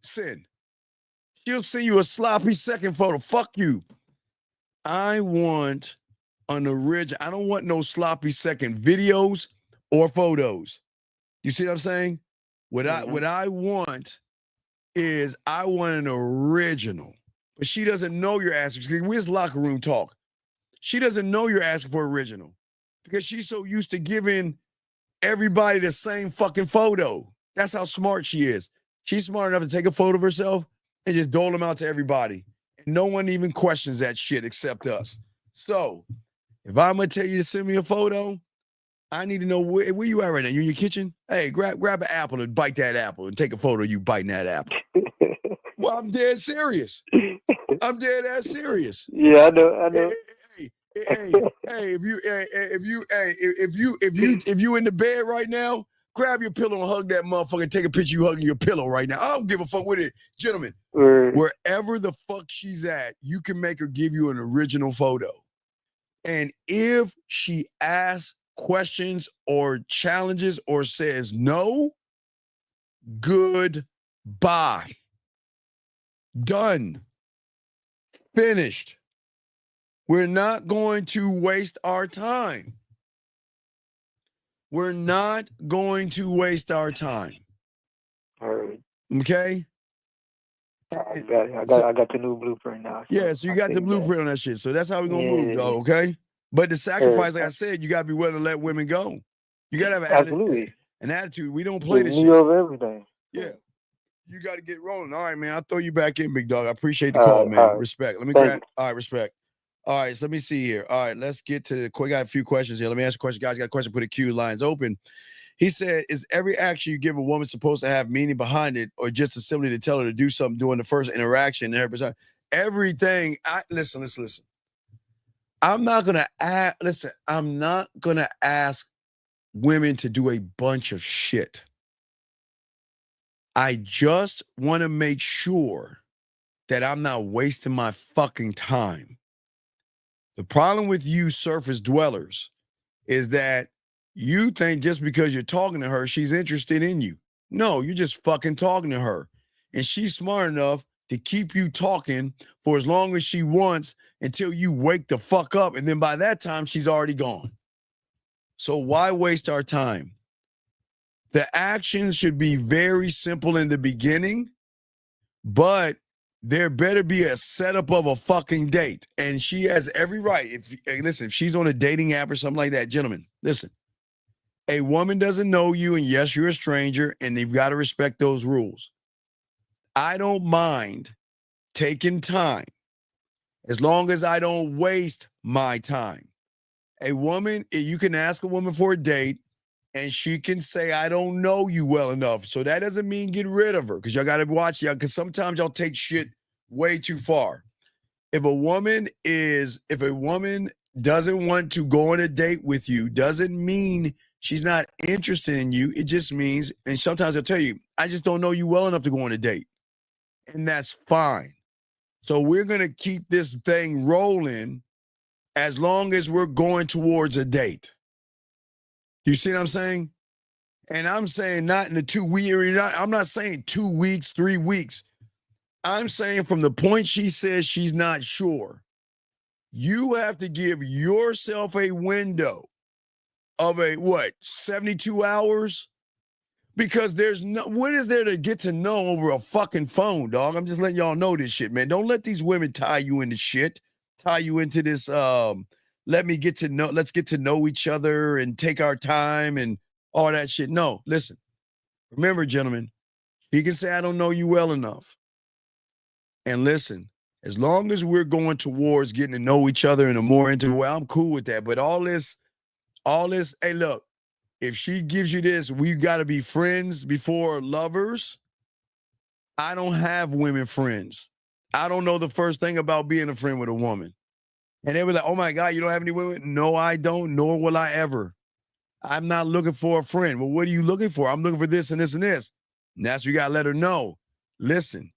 Send. She'll send you a sloppy second photo. Fuck you. I want an original. I don't want no sloppy second videos or photos. You see what I'm saying? What I want is I want an original. But she doesn't know you're asking. Where's locker room talk? She doesn't know you're asking for original because she's so used to giving everybody the same fucking photo. That's how smart she is. She's smart enough to take a photo of herself and just dole them out to everybody. And no one even questions that shit except us. So if I'm going to tell you to send me a photo, I need to know where you at right now. You in your kitchen? Hey, grab an apple and bite that apple and take a photo of you biting that apple. Well, I'm dead serious. I'm dead ass serious. Yeah, I know. If you in the bed right now, grab your pillow and hug that motherfucker and take a picture you hugging your pillow right now. I don't give a fuck with it. Gentlemen, wherever the fuck she's at, you can make her give you an original photo. And if she asks questions or challenges or says no, goodbye. Done. Finished. We're not going to waste our time. We're not going to waste our time. Okay. I got it. I got the new blueprint now. So Yeah, so you got the blueprint on that shit. So that's how we're gonna move, though. Okay. But the sacrifice, like I said, you gotta be willing to let women go. You gotta have an attitude. We don't play this me shit. over everything. Yeah. You got to get rolling. All right, man. I'll throw you back in, big dog. I appreciate the call, man. Respect. Let me grab. All right, respect. All right, so let me see here. All right, let's get to the. We got a few questions here. Let me ask a question, guys. Got a question? Put a queue. Lines open. He said, "Is every action you give a woman supposed to have meaning behind it, or just simply to tell her to do something during the first interaction?" Everything. Listen. I'm not gonna ask. Listen, I'm not gonna ask women to do a bunch of shit. I just want to make sure that I'm not wasting my fucking time. The problem with you surface dwellers is that you think just because you're talking to her, she's interested in you. No, you're just fucking talking to her. And she's smart enough to keep you talking for as long as she wants until you wake the fuck up. And then by that time, she's already gone. So why waste our time? The actions should be very simple in the beginning, but there better be a setup of a fucking date. And she has every right. If she's on a dating app or something like that, gentlemen, listen. A woman doesn't know you, and yes, you're a stranger, and you've got to respect those rules. I don't mind taking time as long as I don't waste my time. A woman, you can ask a woman for a date, and she can say, I don't know you well enough. So that doesn't mean get rid of her, because y'all got to watch y'all, because sometimes y'all take shit way too far. If a woman doesn't want to go on a date with you, doesn't mean she's not interested in you. It just means, and sometimes they'll tell you, I just don't know you well enough to go on a date. And that's fine. So we're going to keep this thing rolling as long as we're going towards a date. You see what I'm saying? And I'm saying not in the 2 weeks. I'm not saying 2 weeks, 3 weeks. I'm saying from the point she says she's not sure, you have to give yourself a window of 72 hours? Because what is there to get to know over a fucking phone, dog? I'm just letting y'all know this shit, man. Don't let these women tie you into shit, tie you into this, let's get to know each other and take our time and all that shit. No, listen. Remember, gentlemen, he can say, I don't know you well enough. And listen, as long as we're going towards getting to know each other in a more intimate way, I'm cool with that. But all this, hey, look, if she gives you this, we've got to be friends before lovers. I don't have women friends. I don't know the first thing about being a friend with a woman. And they were like, oh my God, you don't have any women? No, I don't, nor will I ever. I'm not looking for a friend. Well, what are you looking for? I'm looking for this and this and this. And that's what you got to let her know. Listen,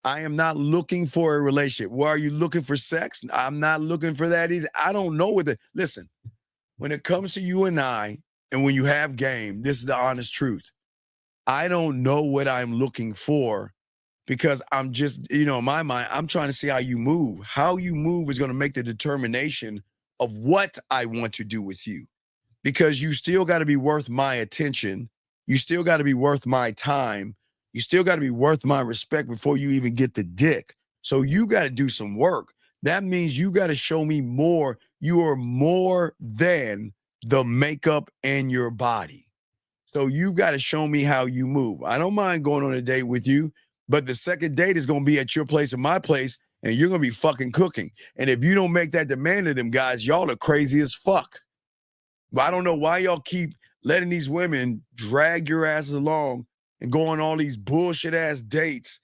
I am not looking for a relationship. Well, are you looking for sex? I'm not looking for that either. I don't know what listen, when it comes to you and I, and when you have game, this is the honest truth. I don't know what I'm looking for because I'm just, in my mind, I'm trying to see how you move. How you move is going to make the determination of what I want to do with you, because you still got to be worth my attention. You still got to be worth my time. You still got to be worth my respect before you even get the dick. So you got to do some work. That means you got to show me more. You are more than the makeup and your body. So you got to show me how you move. I don't mind going on a date with you, but the second date is going to be at your place and my place, and you're going to be fucking cooking. And if you don't make that demand of them guys, y'all are crazy as fuck. But I don't know why y'all keep letting these women drag your asses along and go on all these bullshit ass dates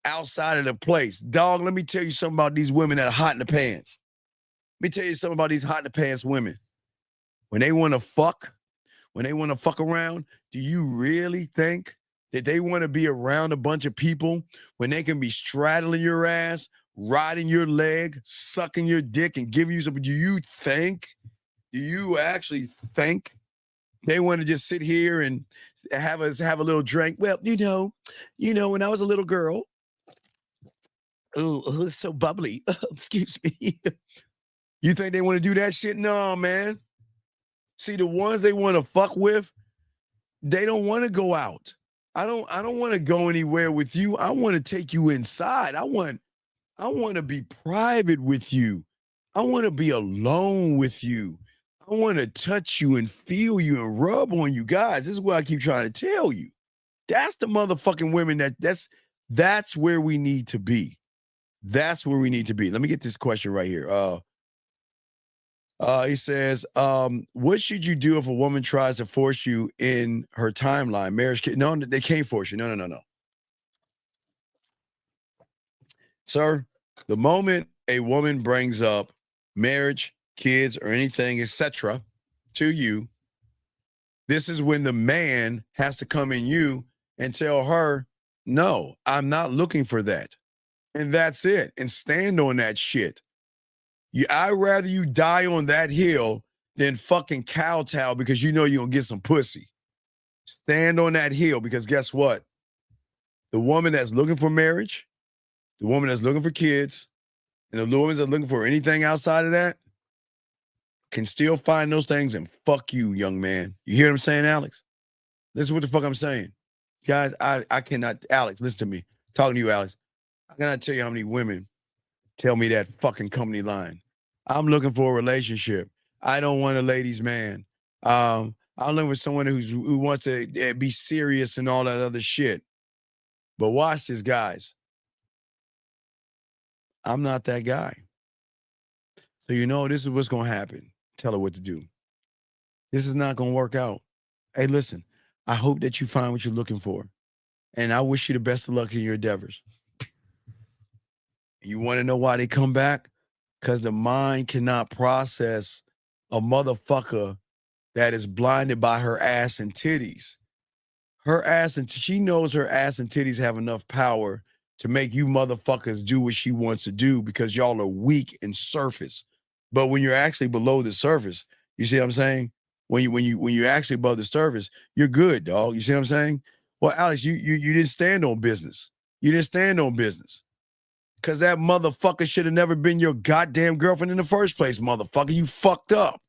outside of the place. Dog, let me tell you something about these women that are hot in the pants. Let me tell you something about these hot in the pants women. When they want to fuck around, do you really think that they want to be around a bunch of people when they can be straddling your ass, riding your leg, sucking your dick, and giving you something? Do you actually think they want to just sit here and have a little drink? Well, when I was a little girl, it's so bubbly. Excuse me. You think they want to do that shit? No, man. See, the ones they want to fuck with, they don't want to go out. I don't want to go anywhere with you. I want to take you inside. I want to be private with you. I want to be alone with you. I want to touch you and feel you and rub on you guys. This is what I keep trying to tell you. That's the motherfucking women that's where we need to be. That's where we need to be. Let me get this question right here. He says, what should you do if a woman tries to force you in her timeline? Marriage, no, they can't force you. No. Sir, the moment a woman brings up marriage, kids, or anything, etc., to you, this is when the man has to come in you and tell her, no, I'm not looking for that. And that's it. And stand on that shit. I'd rather you die on that hill than fucking kowtow because you know you're going to get some pussy. Stand on that hill because guess what? The woman that's looking for marriage, the woman that's looking for kids, and the women that's looking for anything outside of that can still find those things and fuck you, young man. You hear what I'm saying, Alex? This is what the fuck I'm saying. Guys, I cannot, Alex, listen to me. Talking to you, Alex. I cannot tell you how many women tell me that fucking company line. I'm looking for a relationship. I don't want a ladies' man. I'm looking for someone who wants to be serious and all that other shit. But watch this, guys. I'm not that guy. So you know this is what's going to happen. Tell her what to do. This is not going to work out. Hey, listen, I hope that you find what you're looking for. And I wish you the best of luck in your endeavors. You want to know why they come back? Because the mind cannot process a motherfucker that is blinded by her ass and titties. Her ass and she knows her ass and titties have enough power to make you motherfuckers do what she wants to do because y'all are weak and surface. But when you're actually below the surface, you see what I'm saying? When you actually above the surface, you're good, dog. You see what I'm saying? Well, Alex, you didn't stand on business. You didn't stand on business. Because that motherfucker should have never been your goddamn girlfriend in the first place, motherfucker. You fucked up.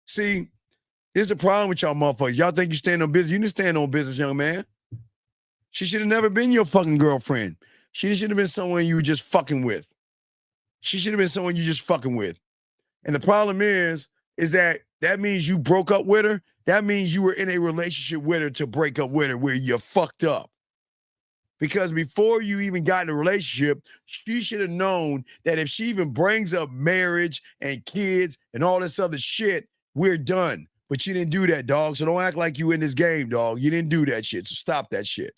See, here's the problem with y'all motherfuckers. Y'all think you stand on business. You didn't stand on business, young man. She should have never been your fucking girlfriend. She should have been someone you were just fucking with. She should have been someone you just fucking with. And the problem is that means you broke up with her. That means you were in a relationship with her to break up with her where you fucked up. Because before you even got in a relationship, she should have known that if she even brings up marriage and kids and all this other shit, we're done. But you didn't do that, dog. So don't act like you in this game, dog. You didn't do that shit. So stop that shit.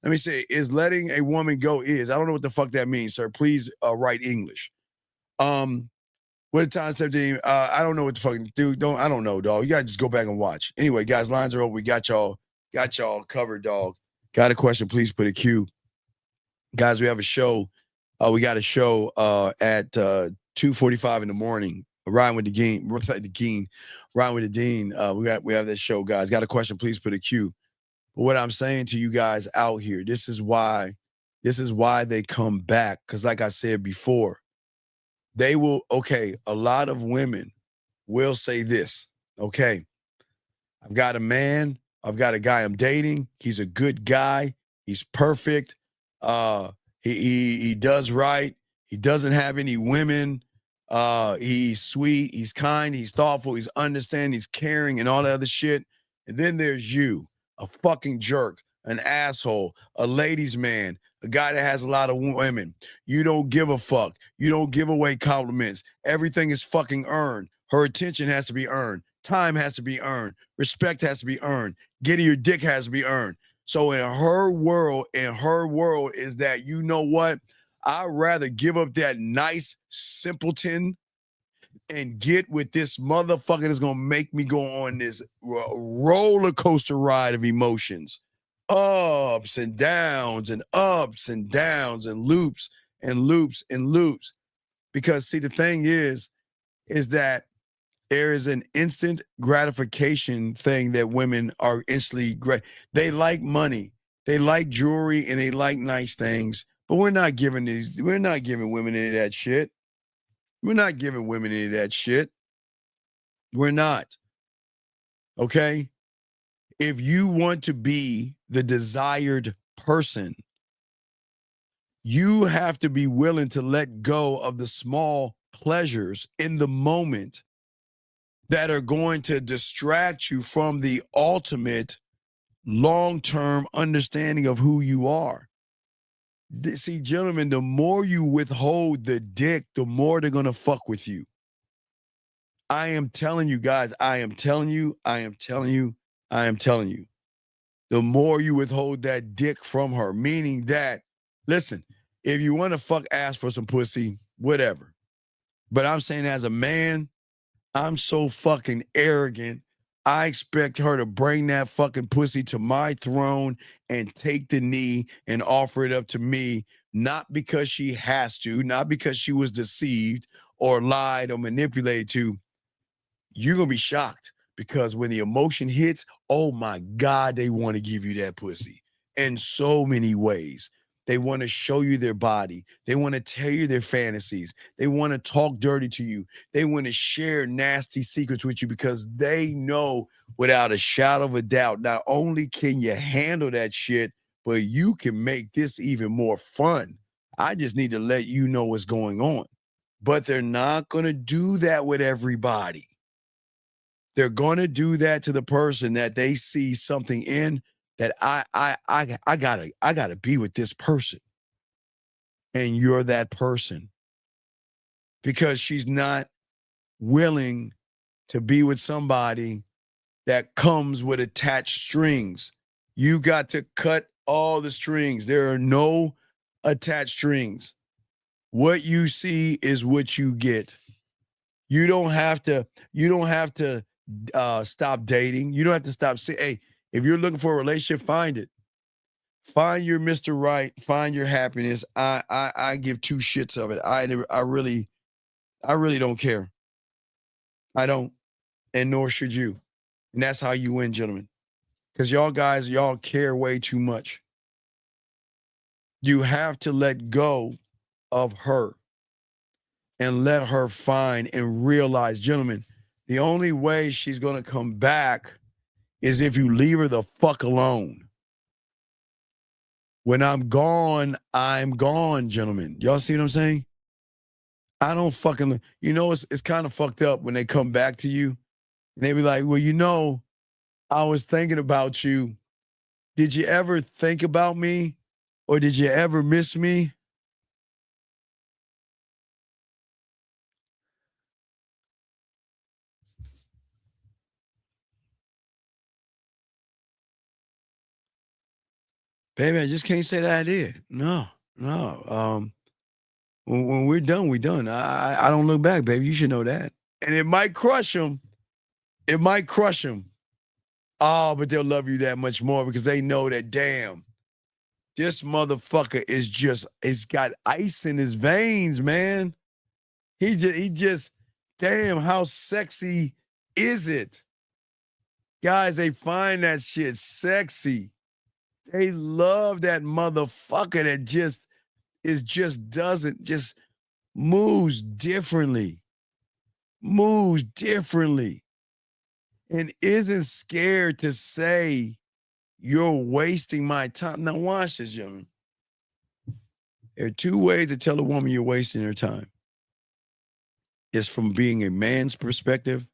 Let me say, is letting a woman go is. I don't know what the fuck that means, sir. Please write English. What a time, 17. I don't know what the fuck, dude. I don't know, dog. You gotta just go back and watch. Anyway, guys, lines are open. We got y'all covered, dog. Got a question, please put a Q. Guys, we have a show. We got a show at 2:45 in the morning. Riding with the Dean. Riding with the Dean. We have that show, guys. Got a question, please put a Q. But what I'm saying to you guys out here, this is why they come back. Because like I said before, they will, okay, a lot of women will say this, okay, I've got a man, I've got a guy I'm dating. He's a good guy. He's perfect. He does right. He doesn't have any women. He's sweet. He's kind. He's thoughtful. He's understanding. He's caring and all that other shit. And then there's you, a fucking jerk, an asshole, a ladies' man, a guy that has a lot of women. You don't give a fuck. You don't give away compliments. Everything is fucking earned. Her attention has to be earned. Time has to be earned. Respect has to be earned. Getting your dick has to be earned. So in her world is that, you know what? I'd rather give up that nice simpleton and get with this motherfucker that's going to make me go on this roller coaster ride of emotions. Ups and downs and ups and downs and loops and loops and loops. Because see, the thing is that there is an instant gratification thing that women are instantly they like money, they like jewelry, and they like nice things. But we're not giving women any of that shit. We're not giving women any of that shit. We're not. Okay? If you want to be the desired person, you have to be willing to let go of the small pleasures in the moment that are going to distract you from the ultimate long-term understanding of who you are. See, gentlemen, the more you withhold the dick, the more they're going to fuck with you. I am telling you guys, I am telling you. The more you withhold that dick from her, meaning that, listen, if you want to fuck ass for some pussy, whatever. But I'm saying as a man, I'm so fucking arrogant. I expect her to bring that fucking pussy to my throne and take the knee and offer it up to me, not because she has to, not because she was deceived or lied or manipulated to. You're going to be shocked because when the emotion hits, oh my God, they want to give you that pussy in so many ways. They want to show you their body. They want to tell you their fantasies. They want to talk dirty to you. They want to share nasty secrets with you because they know without a shadow of a doubt, not only can you handle that shit, but you can make this even more fun. I just need to let you know what's going on. But they're not going to do that with everybody. They're going to do that to the person that they see something in that I gotta be with this person. And you're that person. Because she's not willing to be with somebody that comes with attached strings. You got to cut all the strings. There are no attached strings. What you see is what you get. You don't have to stop dating. You don't have to stop saying, hey, if you're looking for a relationship, find it. Find your Mr. Right, find your happiness. I give two shits of it. I really don't care. I don't, and nor should you. And that's how you win, gentlemen. Because y'all guys, y'all care way too much. You have to let go of her and let her find and realize, gentlemen, the only way she's going to come back is if you leave her the fuck alone. When I'm gone, gentlemen. Y'all see what I'm saying? I don't fucking, it's kind of fucked up when they come back to you and they be like, well, I was thinking about you. Did you ever think about me? Or did you ever miss me? Baby, I just can't say that I did. No. When we're done, we're done. I don't look back, baby. You should know that. And it might crush them. Oh, but they'll love you that much more because they know that, damn, this motherfucker it's got ice in his veins, man. He just, damn, how sexy is it? Guys, they find that shit sexy. They love that motherfucker that just moves differently. And isn't scared to say you're wasting my time. Now watch this, gentlemen. There are two ways to tell a woman you're wasting her time. It's from being a man's perspective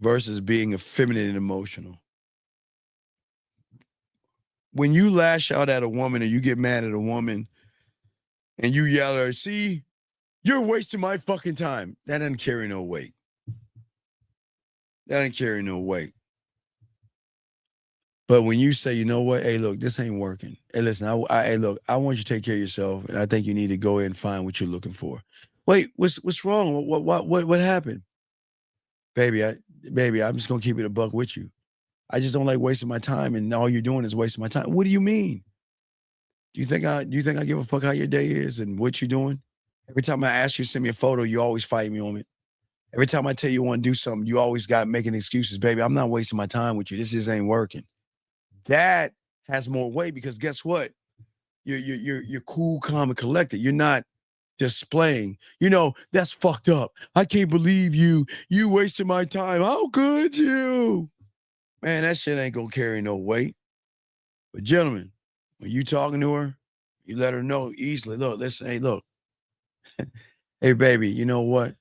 versus being effeminate and emotional. When you lash out at a woman or you get mad at a woman and you yell at her, see, you're wasting my fucking time. That doesn't carry no weight. But when you say, you know what, hey, look, this ain't working. Hey, listen, hey, look, I want you to take care of yourself, and I think you need to go ahead and find what you're looking for. Wait, what's wrong? What happened? Baby, I'm just gonna keep it a buck with you. I just don't like wasting my time, and all you're doing is wasting my time. What do you mean? Do you think I give a fuck how your day is and what you're doing? Every time I ask you to send me a photo, you always fight me on it. Every time I tell you want to do something, you always got making excuses. Baby, I'm not wasting my time with you. This just ain't working. That has more weight because guess what? You're cool, calm, and collected. You're not displaying. That's fucked up. I can't believe you wasted my time. How could you? man, that shit ain't gonna carry no weight. But gentlemen, when you talking to her, you let her know easily. Look, listen, hey, look, hey, baby, you know what?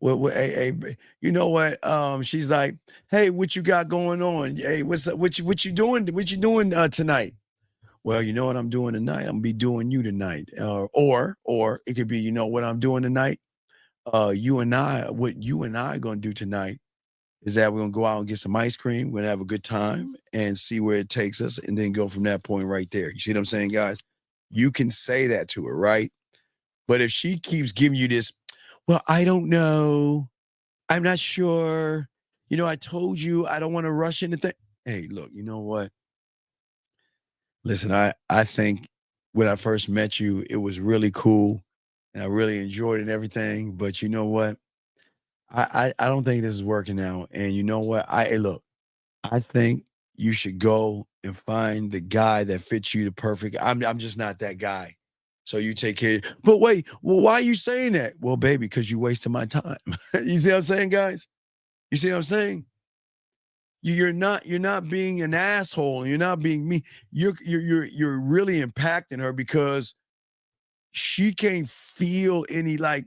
You know what? She's like, hey, what you got going on? Hey, what's up? What you doing? What you doing tonight? Well, you know what I'm doing tonight? I'm gonna be doing you tonight. Or it could be, you know what I'm doing tonight? What you and I are gonna do tonight is that we're gonna go out and get some ice cream. We're gonna have a good time and see where it takes us, and then go from that point right there. You see what I'm saying, guys? You can say that to her, right? But if she keeps giving you this, well, I don't know, I'm not sure. You know, I told you I don't want to rush into things. Hey, look, you know what? Listen, I think when I first met you, it was really cool, and I really enjoyed it and everything. But you know what? I don't think this is working out. And you know what? Hey, look, I think you should go and find the guy that fits you the perfect. I'm just not that guy. So you take care. But wait, well, why are you saying that? Well, baby, because you wasted my time. You see what I'm saying, guys? You see what I'm saying? You're not being an asshole. You're not being me. You're really impacting her because she can't feel any, like,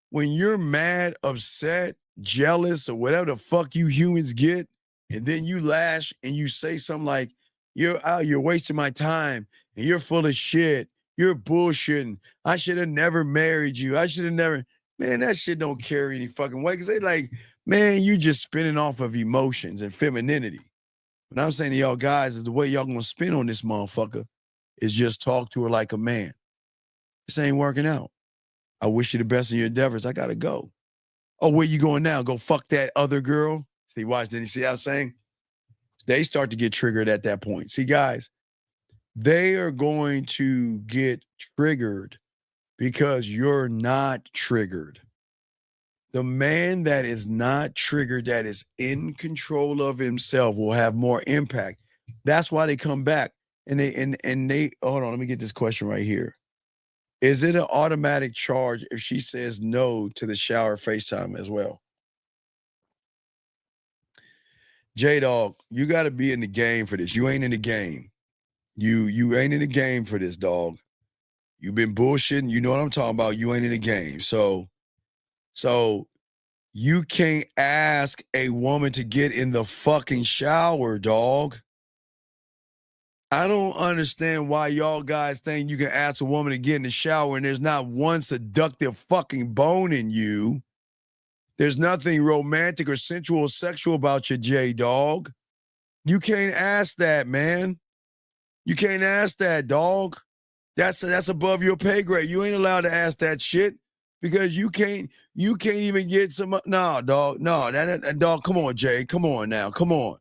when you're mad, upset, jealous, or whatever the fuck you humans get, and then you lash and you say something like, you're wasting my time, and you're full of shit, you're bullshitting, I should have never married you, I should have never, man, that shit don't carry any fucking weight, because they like, man, you just spinning off of emotions and femininity. What I'm saying to y'all guys is the way y'all gonna spin on this motherfucker is just talk to her like a man. This ain't working out. I wish you the best in your endeavors. I gotta go. Oh, where you going now? Go fuck that other girl? See, watch, did you see what I'm saying? They start to get triggered at that point. See, guys, they are going to get triggered because you're not triggered. The man that is not triggered, that is in control of himself, will have more impact. That's why they come back. And they hold on, let me get this question right here. Is it an automatic charge if she says no to the shower FaceTime as well? J-Dog, you got to be in the game for this. You ain't in the game. You ain't in the game for this, dog. You've been bullshitting. You know what I'm talking about. You ain't in the game. So you can't ask a woman to get in the fucking shower, dog. I don't understand why y'all guys think you can ask a woman to get in the shower and there's not one seductive fucking bone in you. There's nothing romantic or sensual or sexual about your J-Dog. You can't ask that, man. You can't ask that, dog. That's above your pay grade. You ain't allowed to ask that shit because you can't even get some. No, dog. No, that dog. Come on, Jay. Come on now. Come on.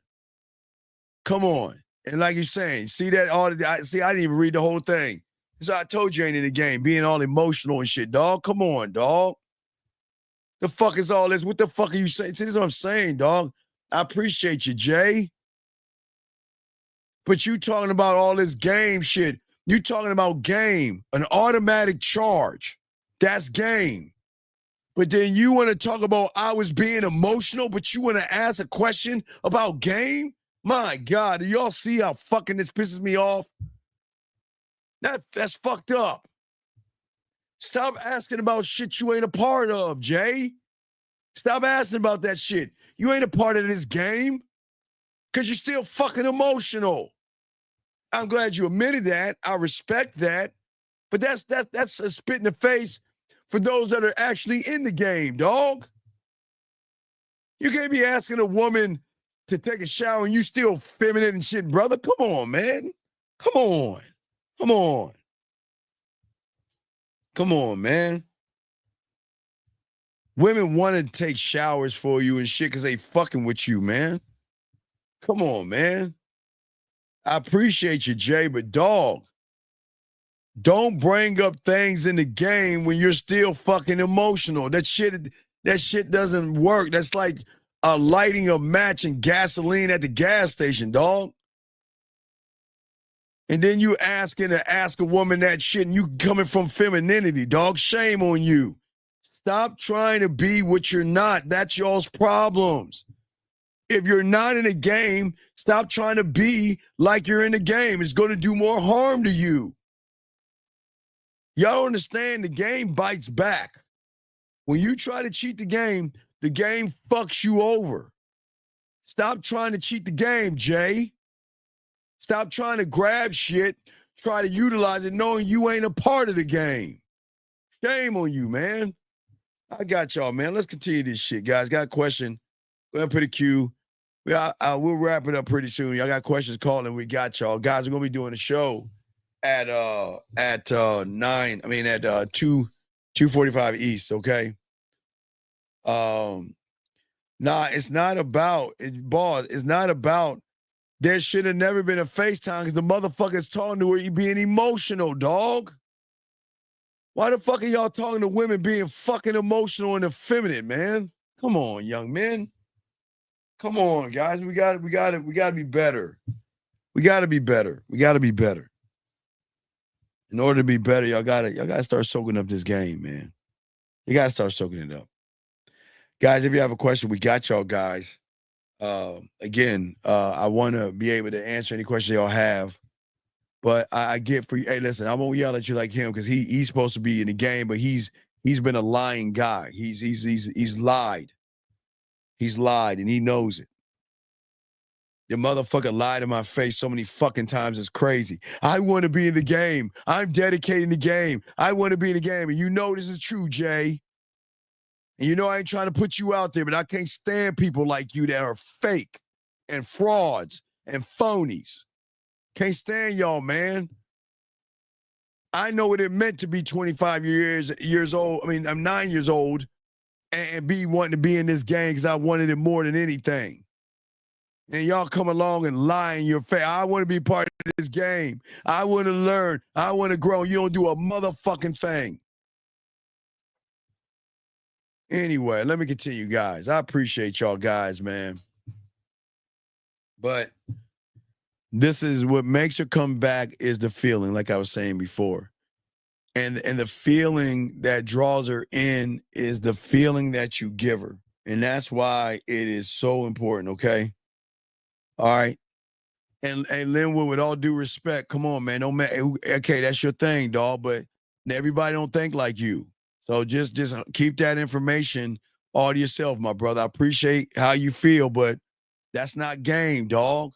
And like you're saying, see that all. I didn't even read the whole thing. So I told you ain't in the game, being all emotional and shit, dog. Come on, dog. The fuck is all this? What the fuck are you saying? See, this is what I'm saying, dog. I appreciate you, Jay. But you talking about all this game shit. You talking about game, an automatic charge. That's game. But then you want to talk about I was being emotional, but you want to ask a question about game? My God, do y'all see how fucking this pisses me off? That's fucked up. Stop asking about shit you ain't a part of, Jay. Stop asking about that shit. You ain't a part of this game because you're still fucking emotional. I'm glad you admitted that. I respect that. But that's a spit in the face for those that are actually in the game, dog. You can't be asking a woman to take a shower and you still feminine and shit, brother. Come on, man. Come on, man. Women want to take showers for you and shit because they fucking with you, man. Come on, man. I appreciate you, Jay, but dog, don't bring up things in the game when you're still fucking emotional. That shit doesn't work. That's like lighting a match and gasoline at the gas station, dog. And then you asking to ask a woman that shit and you coming from femininity, dog. Shame on you. Stop trying to be what you're not. That's y'all's problems. If you're not in a game, stop trying to be like you're in a game. It's going to do more harm to you. Y'all don't understand, the game bites back. When you try to cheat the game fucks you over. Stop trying to cheat the game, Jay. Stop trying to grab shit, try to utilize it knowing you ain't a part of the game. Shame on you, man. I got y'all, man. Let's continue this shit, guys. Got a question. Go ahead and put a cue. We'll wrap it up pretty soon. Y'all got questions, call and we got y'all. Guys, we're gonna be doing a show at 2:45 East, okay? It's not about boss. It's not about there should have never been a FaceTime because the motherfucker's talking to her, he being emotional, dog. Why the fuck are y'all talking to women being fucking emotional and effeminate, man? Come on, young men. Come on, guys. We gotta be better. We gotta be better. We gotta be better. In order to be better, y'all gotta start soaking up this game, man. You gotta start soaking it up. Guys, if you have a question, we got y'all, guys. Again, I want to be able to answer any questions y'all have. But I get for you. Hey, listen, I won't yell at you like him because he's supposed to be in the game, but he's been a lying guy. He's lied. He's lied and he knows it. Your motherfucker lied in my face so many fucking times, it's crazy. I want to be in the game. I'm dedicating the game. I want to be in the game. And you know this is true, Jay. And you know I ain't trying to put you out there, but I can't stand people like you that are fake and frauds and phonies. Can't stand y'all, man. I know what it meant to be 25 years old. I mean, I'm 9 years old and be wanting to be in this game because I wanted it more than anything. And y'all come along and lie in your face. I want to be part of this game. I want to learn. I want to grow. You don't do a motherfucking thing. Anyway, let me continue, guys. I appreciate y'all guys, man. But this is what makes her come back is the feeling, like I was saying before. And the feeling that draws her in is the feeling that you give her. And that's why it is so important, okay? All right. And Linwood, with all due respect, come on, man. Don't okay, that's your thing, dog, but everybody don't think like you. So just keep that information all to yourself, my brother. I appreciate how you feel, but that's not game, dog.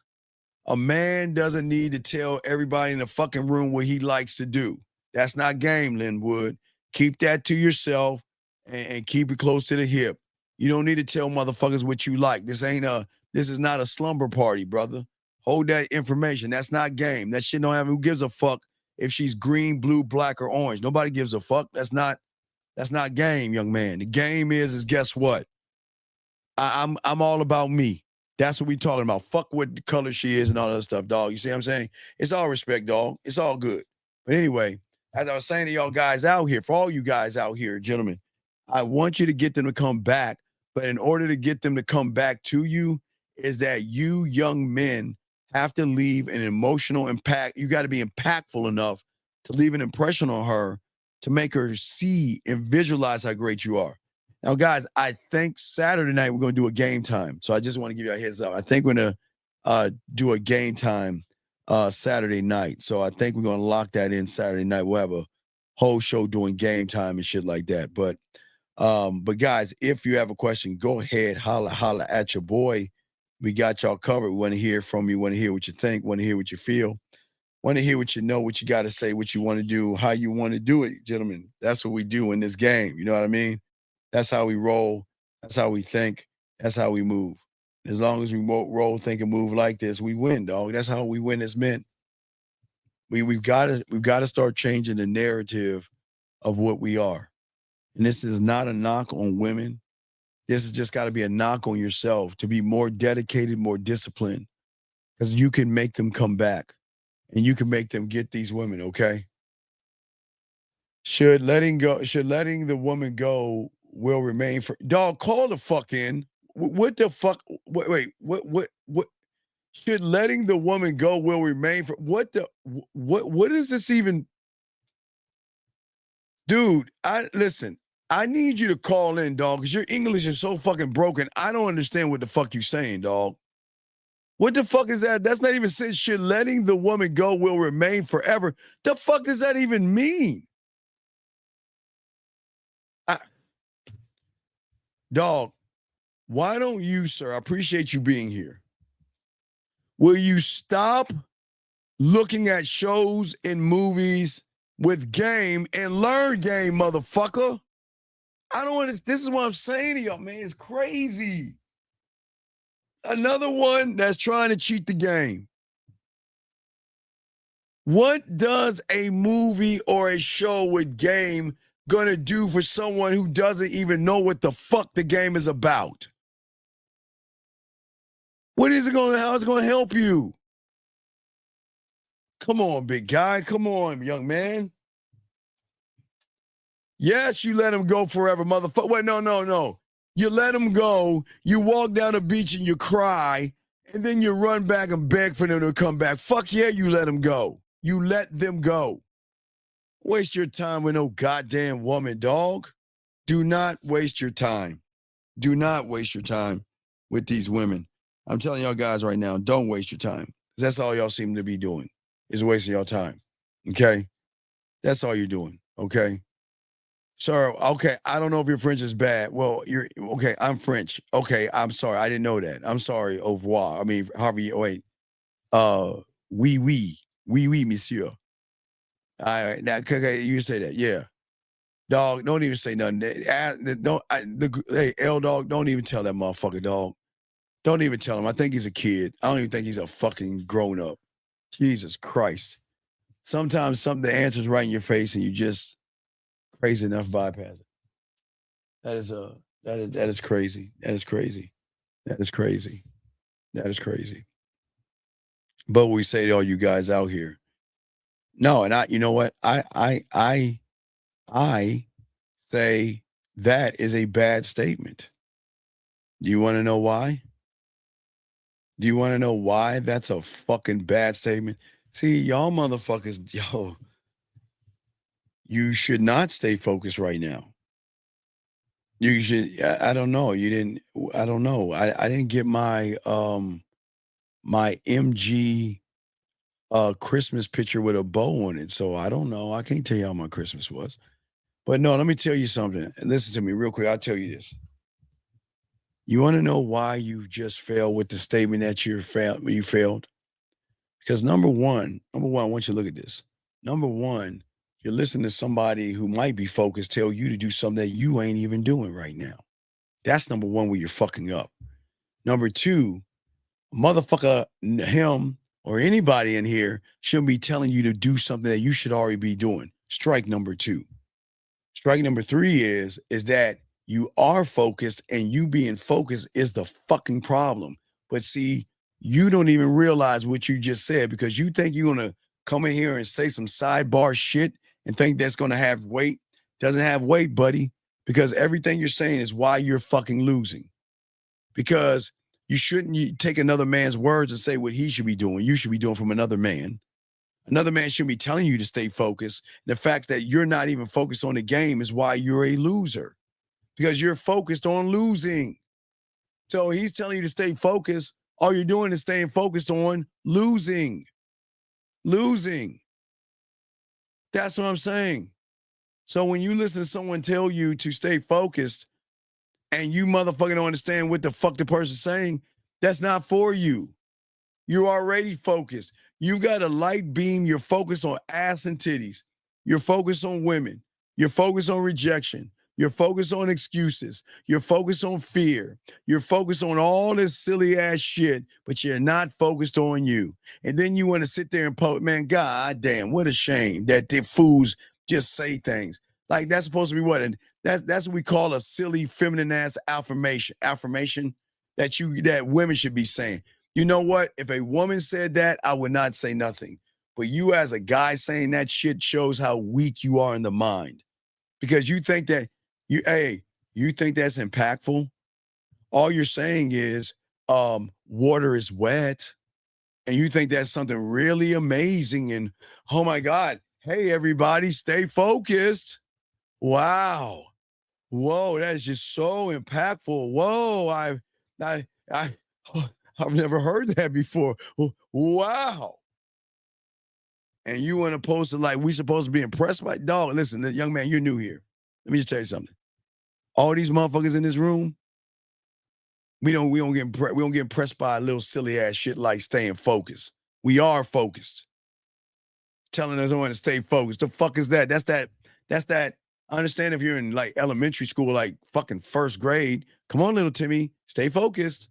A man doesn't need to tell everybody in the fucking room what he likes to do. That's not game, Linwood. Keep that to yourself and keep it close to the hip. You don't need to tell motherfuckers what you like. This is not a slumber party, brother. Hold that information. That's not game. That shit don't have, who gives a fuck if she's green, blue, black, or orange? Nobody gives a fuck. That's not game, young man. The game is guess what? I'm all about me. That's what we talking about. Fuck what color she is and all that stuff, dog. You see what I'm saying? It's all respect, dog. It's all good. But anyway, as I was saying to y'all guys out here, for all you guys out here, gentlemen, I want you to get them to come back. But in order to get them to come back to you is that you young men have to leave an emotional impact. You got to be impactful enough to leave an impression on her to make her see and visualize how great you are. Now, guys, I think Saturday night we're going to do a game time. So I just want to give you a heads up. I think we're going to do a game time Saturday night. So I think we're going to lock that in Saturday night. We'll have a whole show doing game time and shit like that. But guys, if you have a question, go ahead, holla at your boy. We got y'all covered. We want to hear from you. Want to hear what you think. Want to hear what you feel. Want to hear what you know, what you got to say, what you want to do, how you want to do it, gentlemen. That's what we do in this game. You know what I mean? That's how we roll. That's how we think. That's how we move. As long as we roll, think, and move like this, we win, dog. That's how we win as men. We've got to start changing the narrative of what we are. And this is not a knock on women. This has just got to be a knock on yourself to be more dedicated, more disciplined, because you can make them come back and you can make them get these women, okay? Should letting the woman go will remain for dog, call the fuck in. What the fuck? Wait, what? Should letting the woman go will remain for what is this even? Dude, listen. I need you to call in, dog, because your English is so fucking broken. I don't understand what the fuck you saying, dog. What the fuck is that? That's not even saying shit. Letting the woman go will remain forever. The fuck does that even mean? Dog, why don't you, sir? I appreciate you being here. Will you stop looking at shows and movies with game and learn game, motherfucker? I don't want to. This is what I'm saying to y'all, man. It's crazy. Another one that's trying to cheat the game. What does a movie or a show with game gonna do for someone who doesn't even know what the fuck the game is about? What is it gonna, how it's gonna help you? Come on, big guy. Come on, young man. Yes, you let him go forever, motherfucker. Wait, no. You let him go, you walk down the beach and you cry, and then you run back and beg for them to come back. Fuck yeah, you let him go. You let them go. Waste your time with no goddamn woman, dog. Do not waste your time. Do not waste your time with these women. I'm telling y'all guys right now, don't waste your time. That's all y'all seem to be doing, is wasting your time. Okay? That's all you're doing. Okay? Sir, okay, I don't know if your French is bad. Well, you're okay, I'm French. Okay, I'm sorry. I didn't know that. I'm sorry. Au revoir. I mean, Harvey, wait. Oui, monsieur. All right, now, okay, you say that. Yeah. Dog, don't even say nothing. Hey, L dog, don't even tell that motherfucker, dog. Don't even tell him. I think he's a kid. I don't even think he's a fucking grown up. Jesus Christ. Sometimes the answer's right in your face and you just crazy enough to bypass it. That is crazy. That is crazy. That is crazy. That is crazy. But we say to all you guys out here. No, and you know what? I say that is a bad statement. Do you want to know why? Do you want to know why that's a fucking bad statement? See, y'all motherfuckers, you should not stay focused right now. You should, I don't know. I don't know. I didn't get my my MG Christmas picture with a bow on it. So I don't know. I can't tell you how my Christmas was. But no, let me tell you something. And listen to me real quick. I'll tell you this. You want to know why you just failed with the statement that you failed? Because number one, I want you to look at this. Number one, you're listening to somebody who might be focused tell you to do something that you ain't even doing right now. That's number one where you're fucking up. Number two, motherfucker, him or anybody in here shouldn't be telling you to do something that you should already be doing. Strike number two. Strike number three is that you are focused, and you being focused is the fucking problem. But see, you don't even realize what you just said because you think you're going to come in here and say some sidebar shit and think that's going to have weight. Doesn't have weight, buddy, because everything you're saying is why you're fucking losing. Because you shouldn't take another man's words and say what he should be doing. You should be doing from another man. Another man shouldn't be telling you to stay focused. The fact that you're not even focused on the game is why you're a loser, because you're focused on losing. So he's telling you to stay focused. All you're doing is staying focused on losing. Losing. That's what I'm saying. So when you listen to someone tell you to stay focused and you motherfucking don't understand what the fuck the person's saying, that's not for you. You're already focused. You got a light beam. You're focused on ass and titties. You're focused on women. You're focused on rejection. You're focused on excuses. You're focused on fear. You're focused on all this silly ass shit, but you're not focused on you. And then you want to sit there and post, man, God damn, what a shame that the fools just say things. Like that's supposed to be what? And that's what we call a silly feminine ass affirmation. Affirmation that women should be saying. You know what? If a woman said that, I would not say nothing. But you as a guy saying that shit shows how weak you are in the mind. Because you think that you think that's impactful. All you're saying is water is wet. And you think that's something really amazing. And oh my God, hey everybody, stay focused. Wow. Whoa, that is just so impactful. Whoa, I've never heard that before. Wow. And you want to post it like we supposed to be impressed by? Dog, listen, young man, you're new here. Let me just tell you something. All these motherfuckers in this room, we don't get impressed by a little silly ass shit like staying focused. We are focused. Telling us to stay focused. The fuck is that? That's that. I understand if you're in like elementary school, like fucking first grade. Come on, little Timmy, stay focused.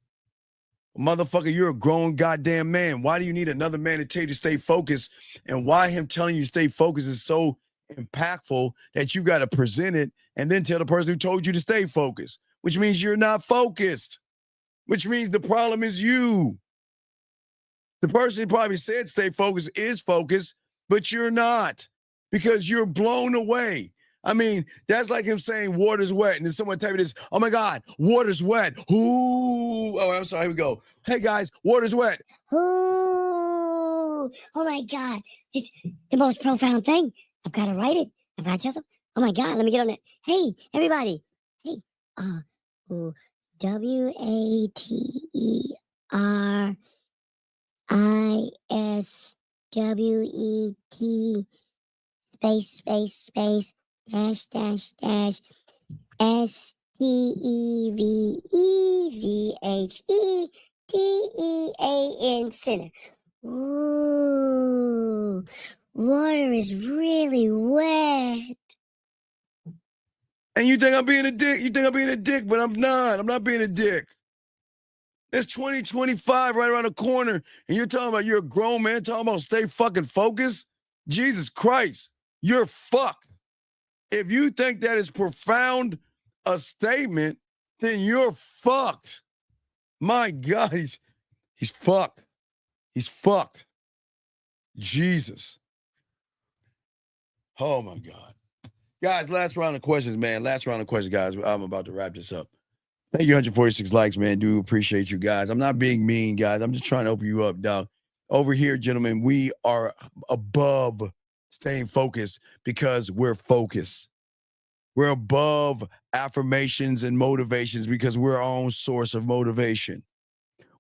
Motherfucker, you're a grown goddamn man. Why do you need another man to tell you to stay focused? And why him telling you to stay focused is so impactful that you got to present it and then tell the person who told you to stay focused, which means you're not focused, which means the problem is you. The person who probably said stay focused is focused, but you're not because you're blown away. I mean, that's like him saying water's wet, and then someone tell me this, oh my God, water's wet. Ooh, oh, I'm sorry, here we go. Hey guys, water's wet. Ooh, oh my God, it's the most profound thing. I've got to write it. I've got to tell oh my God, let me get on it. Hey, everybody. Hey, WATERISWET space dash STEVEVHEDEAN center. Ooh, water is really wet. And you think I'm being a dick? You think I'm being a dick, but I'm not. I'm not being a dick. It's 2025 right around the corner, and you're talking about you're a grown man talking about stay fucking focused? Jesus Christ, you're fucked. If you think that is profound a statement, then you're fucked. My God, he's fucked. He's fucked. Jesus. Oh my God. Guys, last round of questions, man. Last round of questions, guys. I'm about to wrap this up. Thank you, 146 likes, man. Do appreciate you guys. I'm not being mean, guys. I'm just trying to open you up, dog. Over here, gentlemen, we are above staying focused because we're focused. We're above affirmations and motivations because we're our own source of motivation.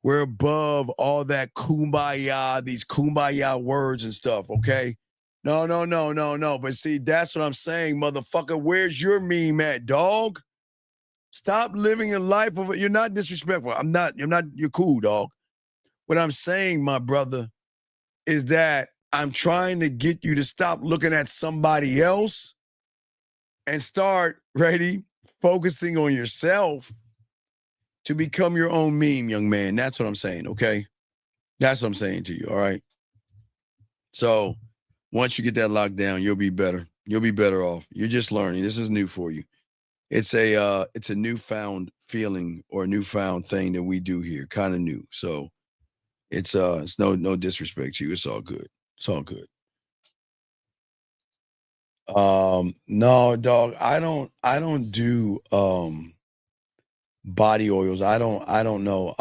We're above all that kumbaya, these kumbaya words and stuff, okay? No. But see, that's what I'm saying, motherfucker. Where's your meme at, dog? Stop living a life of it. You're not disrespectful. You're cool, dog. What I'm saying, my brother, is that I'm trying to get you to stop looking at somebody else and start, focusing on yourself to become your own meme, young man. That's what I'm saying, okay? That's what I'm saying to you, all right? So once you get that locked down, you'll be better. You'll be better off. You're just learning. This is new for you. It's a newfound feeling or a newfound thing that we do here, kind of new. So it's no disrespect to you. It's all good. It's all good. No, dog, I don't do body oils. I don't know.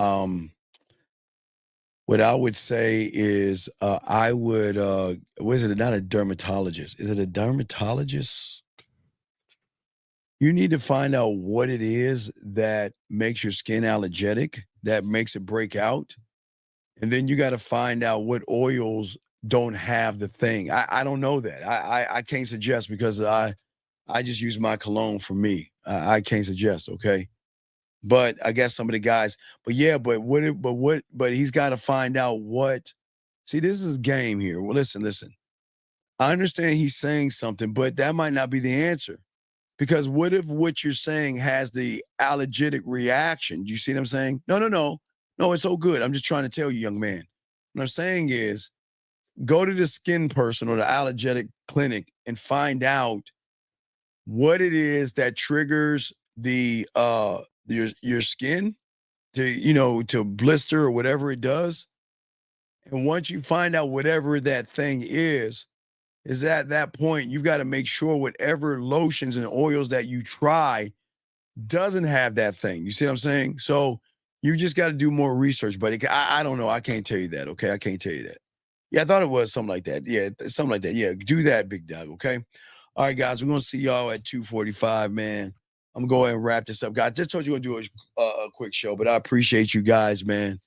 What I would say is I would was it not a dermatologist? Is it a dermatologist? You need to find out what it is that makes your skin allergic, that makes it break out. And then you got to find out what oils don't have the thing. I don't know that. I can't suggest because I just use my cologne for me. I can't suggest, okay? But I guess some of the guys, but he's got to find out what. See, this is game here. Well, listen. I understand he's saying something, but that might not be the answer. Because what if what you're saying has the allergic reaction? Do you see what I'm saying? No, it's so good. I'm just trying to tell you, young man. What I'm saying is go to the skin person or the allergic clinic and find out what it is that triggers the your skin to blister or whatever it does. And once you find out whatever that thing is at that point you've got to make sure whatever lotions and oils that you try doesn't have that thing. You see what I'm saying? So you just got to do more research, buddy. I don't know. I can't tell you that. Okay. I can't tell you that. Yeah. I thought it was something like that. Yeah. Something like that. Yeah. Do that, big dog. Okay. All right, guys. We're going to see y'all at 2:45, man. I'm gonna go ahead and wrap this up, guys. Just told you we're gonna do a quick show, but I appreciate you guys, man.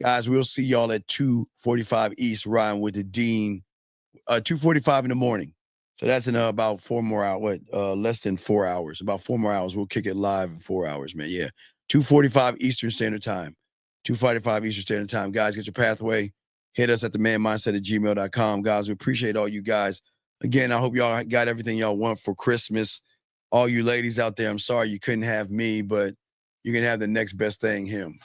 Guys, we'll see y'all at 2:45 East, riding with the Dean. 2:45 in the morning. So that's in about 4 more hours. Less than 4 hours. About 4 more hours. We'll kick it live in 4 hours, man. Yeah, 2:45 Eastern Standard Time. 2:45 Eastern Standard Time. Guys, get your pathway. Hit us at themanmindset@gmail.com. Guys, we appreciate all you guys. Again, I hope y'all got everything y'all want for Christmas. All you ladies out there, I'm sorry you couldn't have me, but you can have the next best thing, him.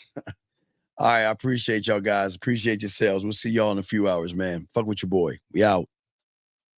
All right, I appreciate y'all guys. Appreciate yourselves. We'll see y'all in a few hours, man. Fuck with your boy. We out.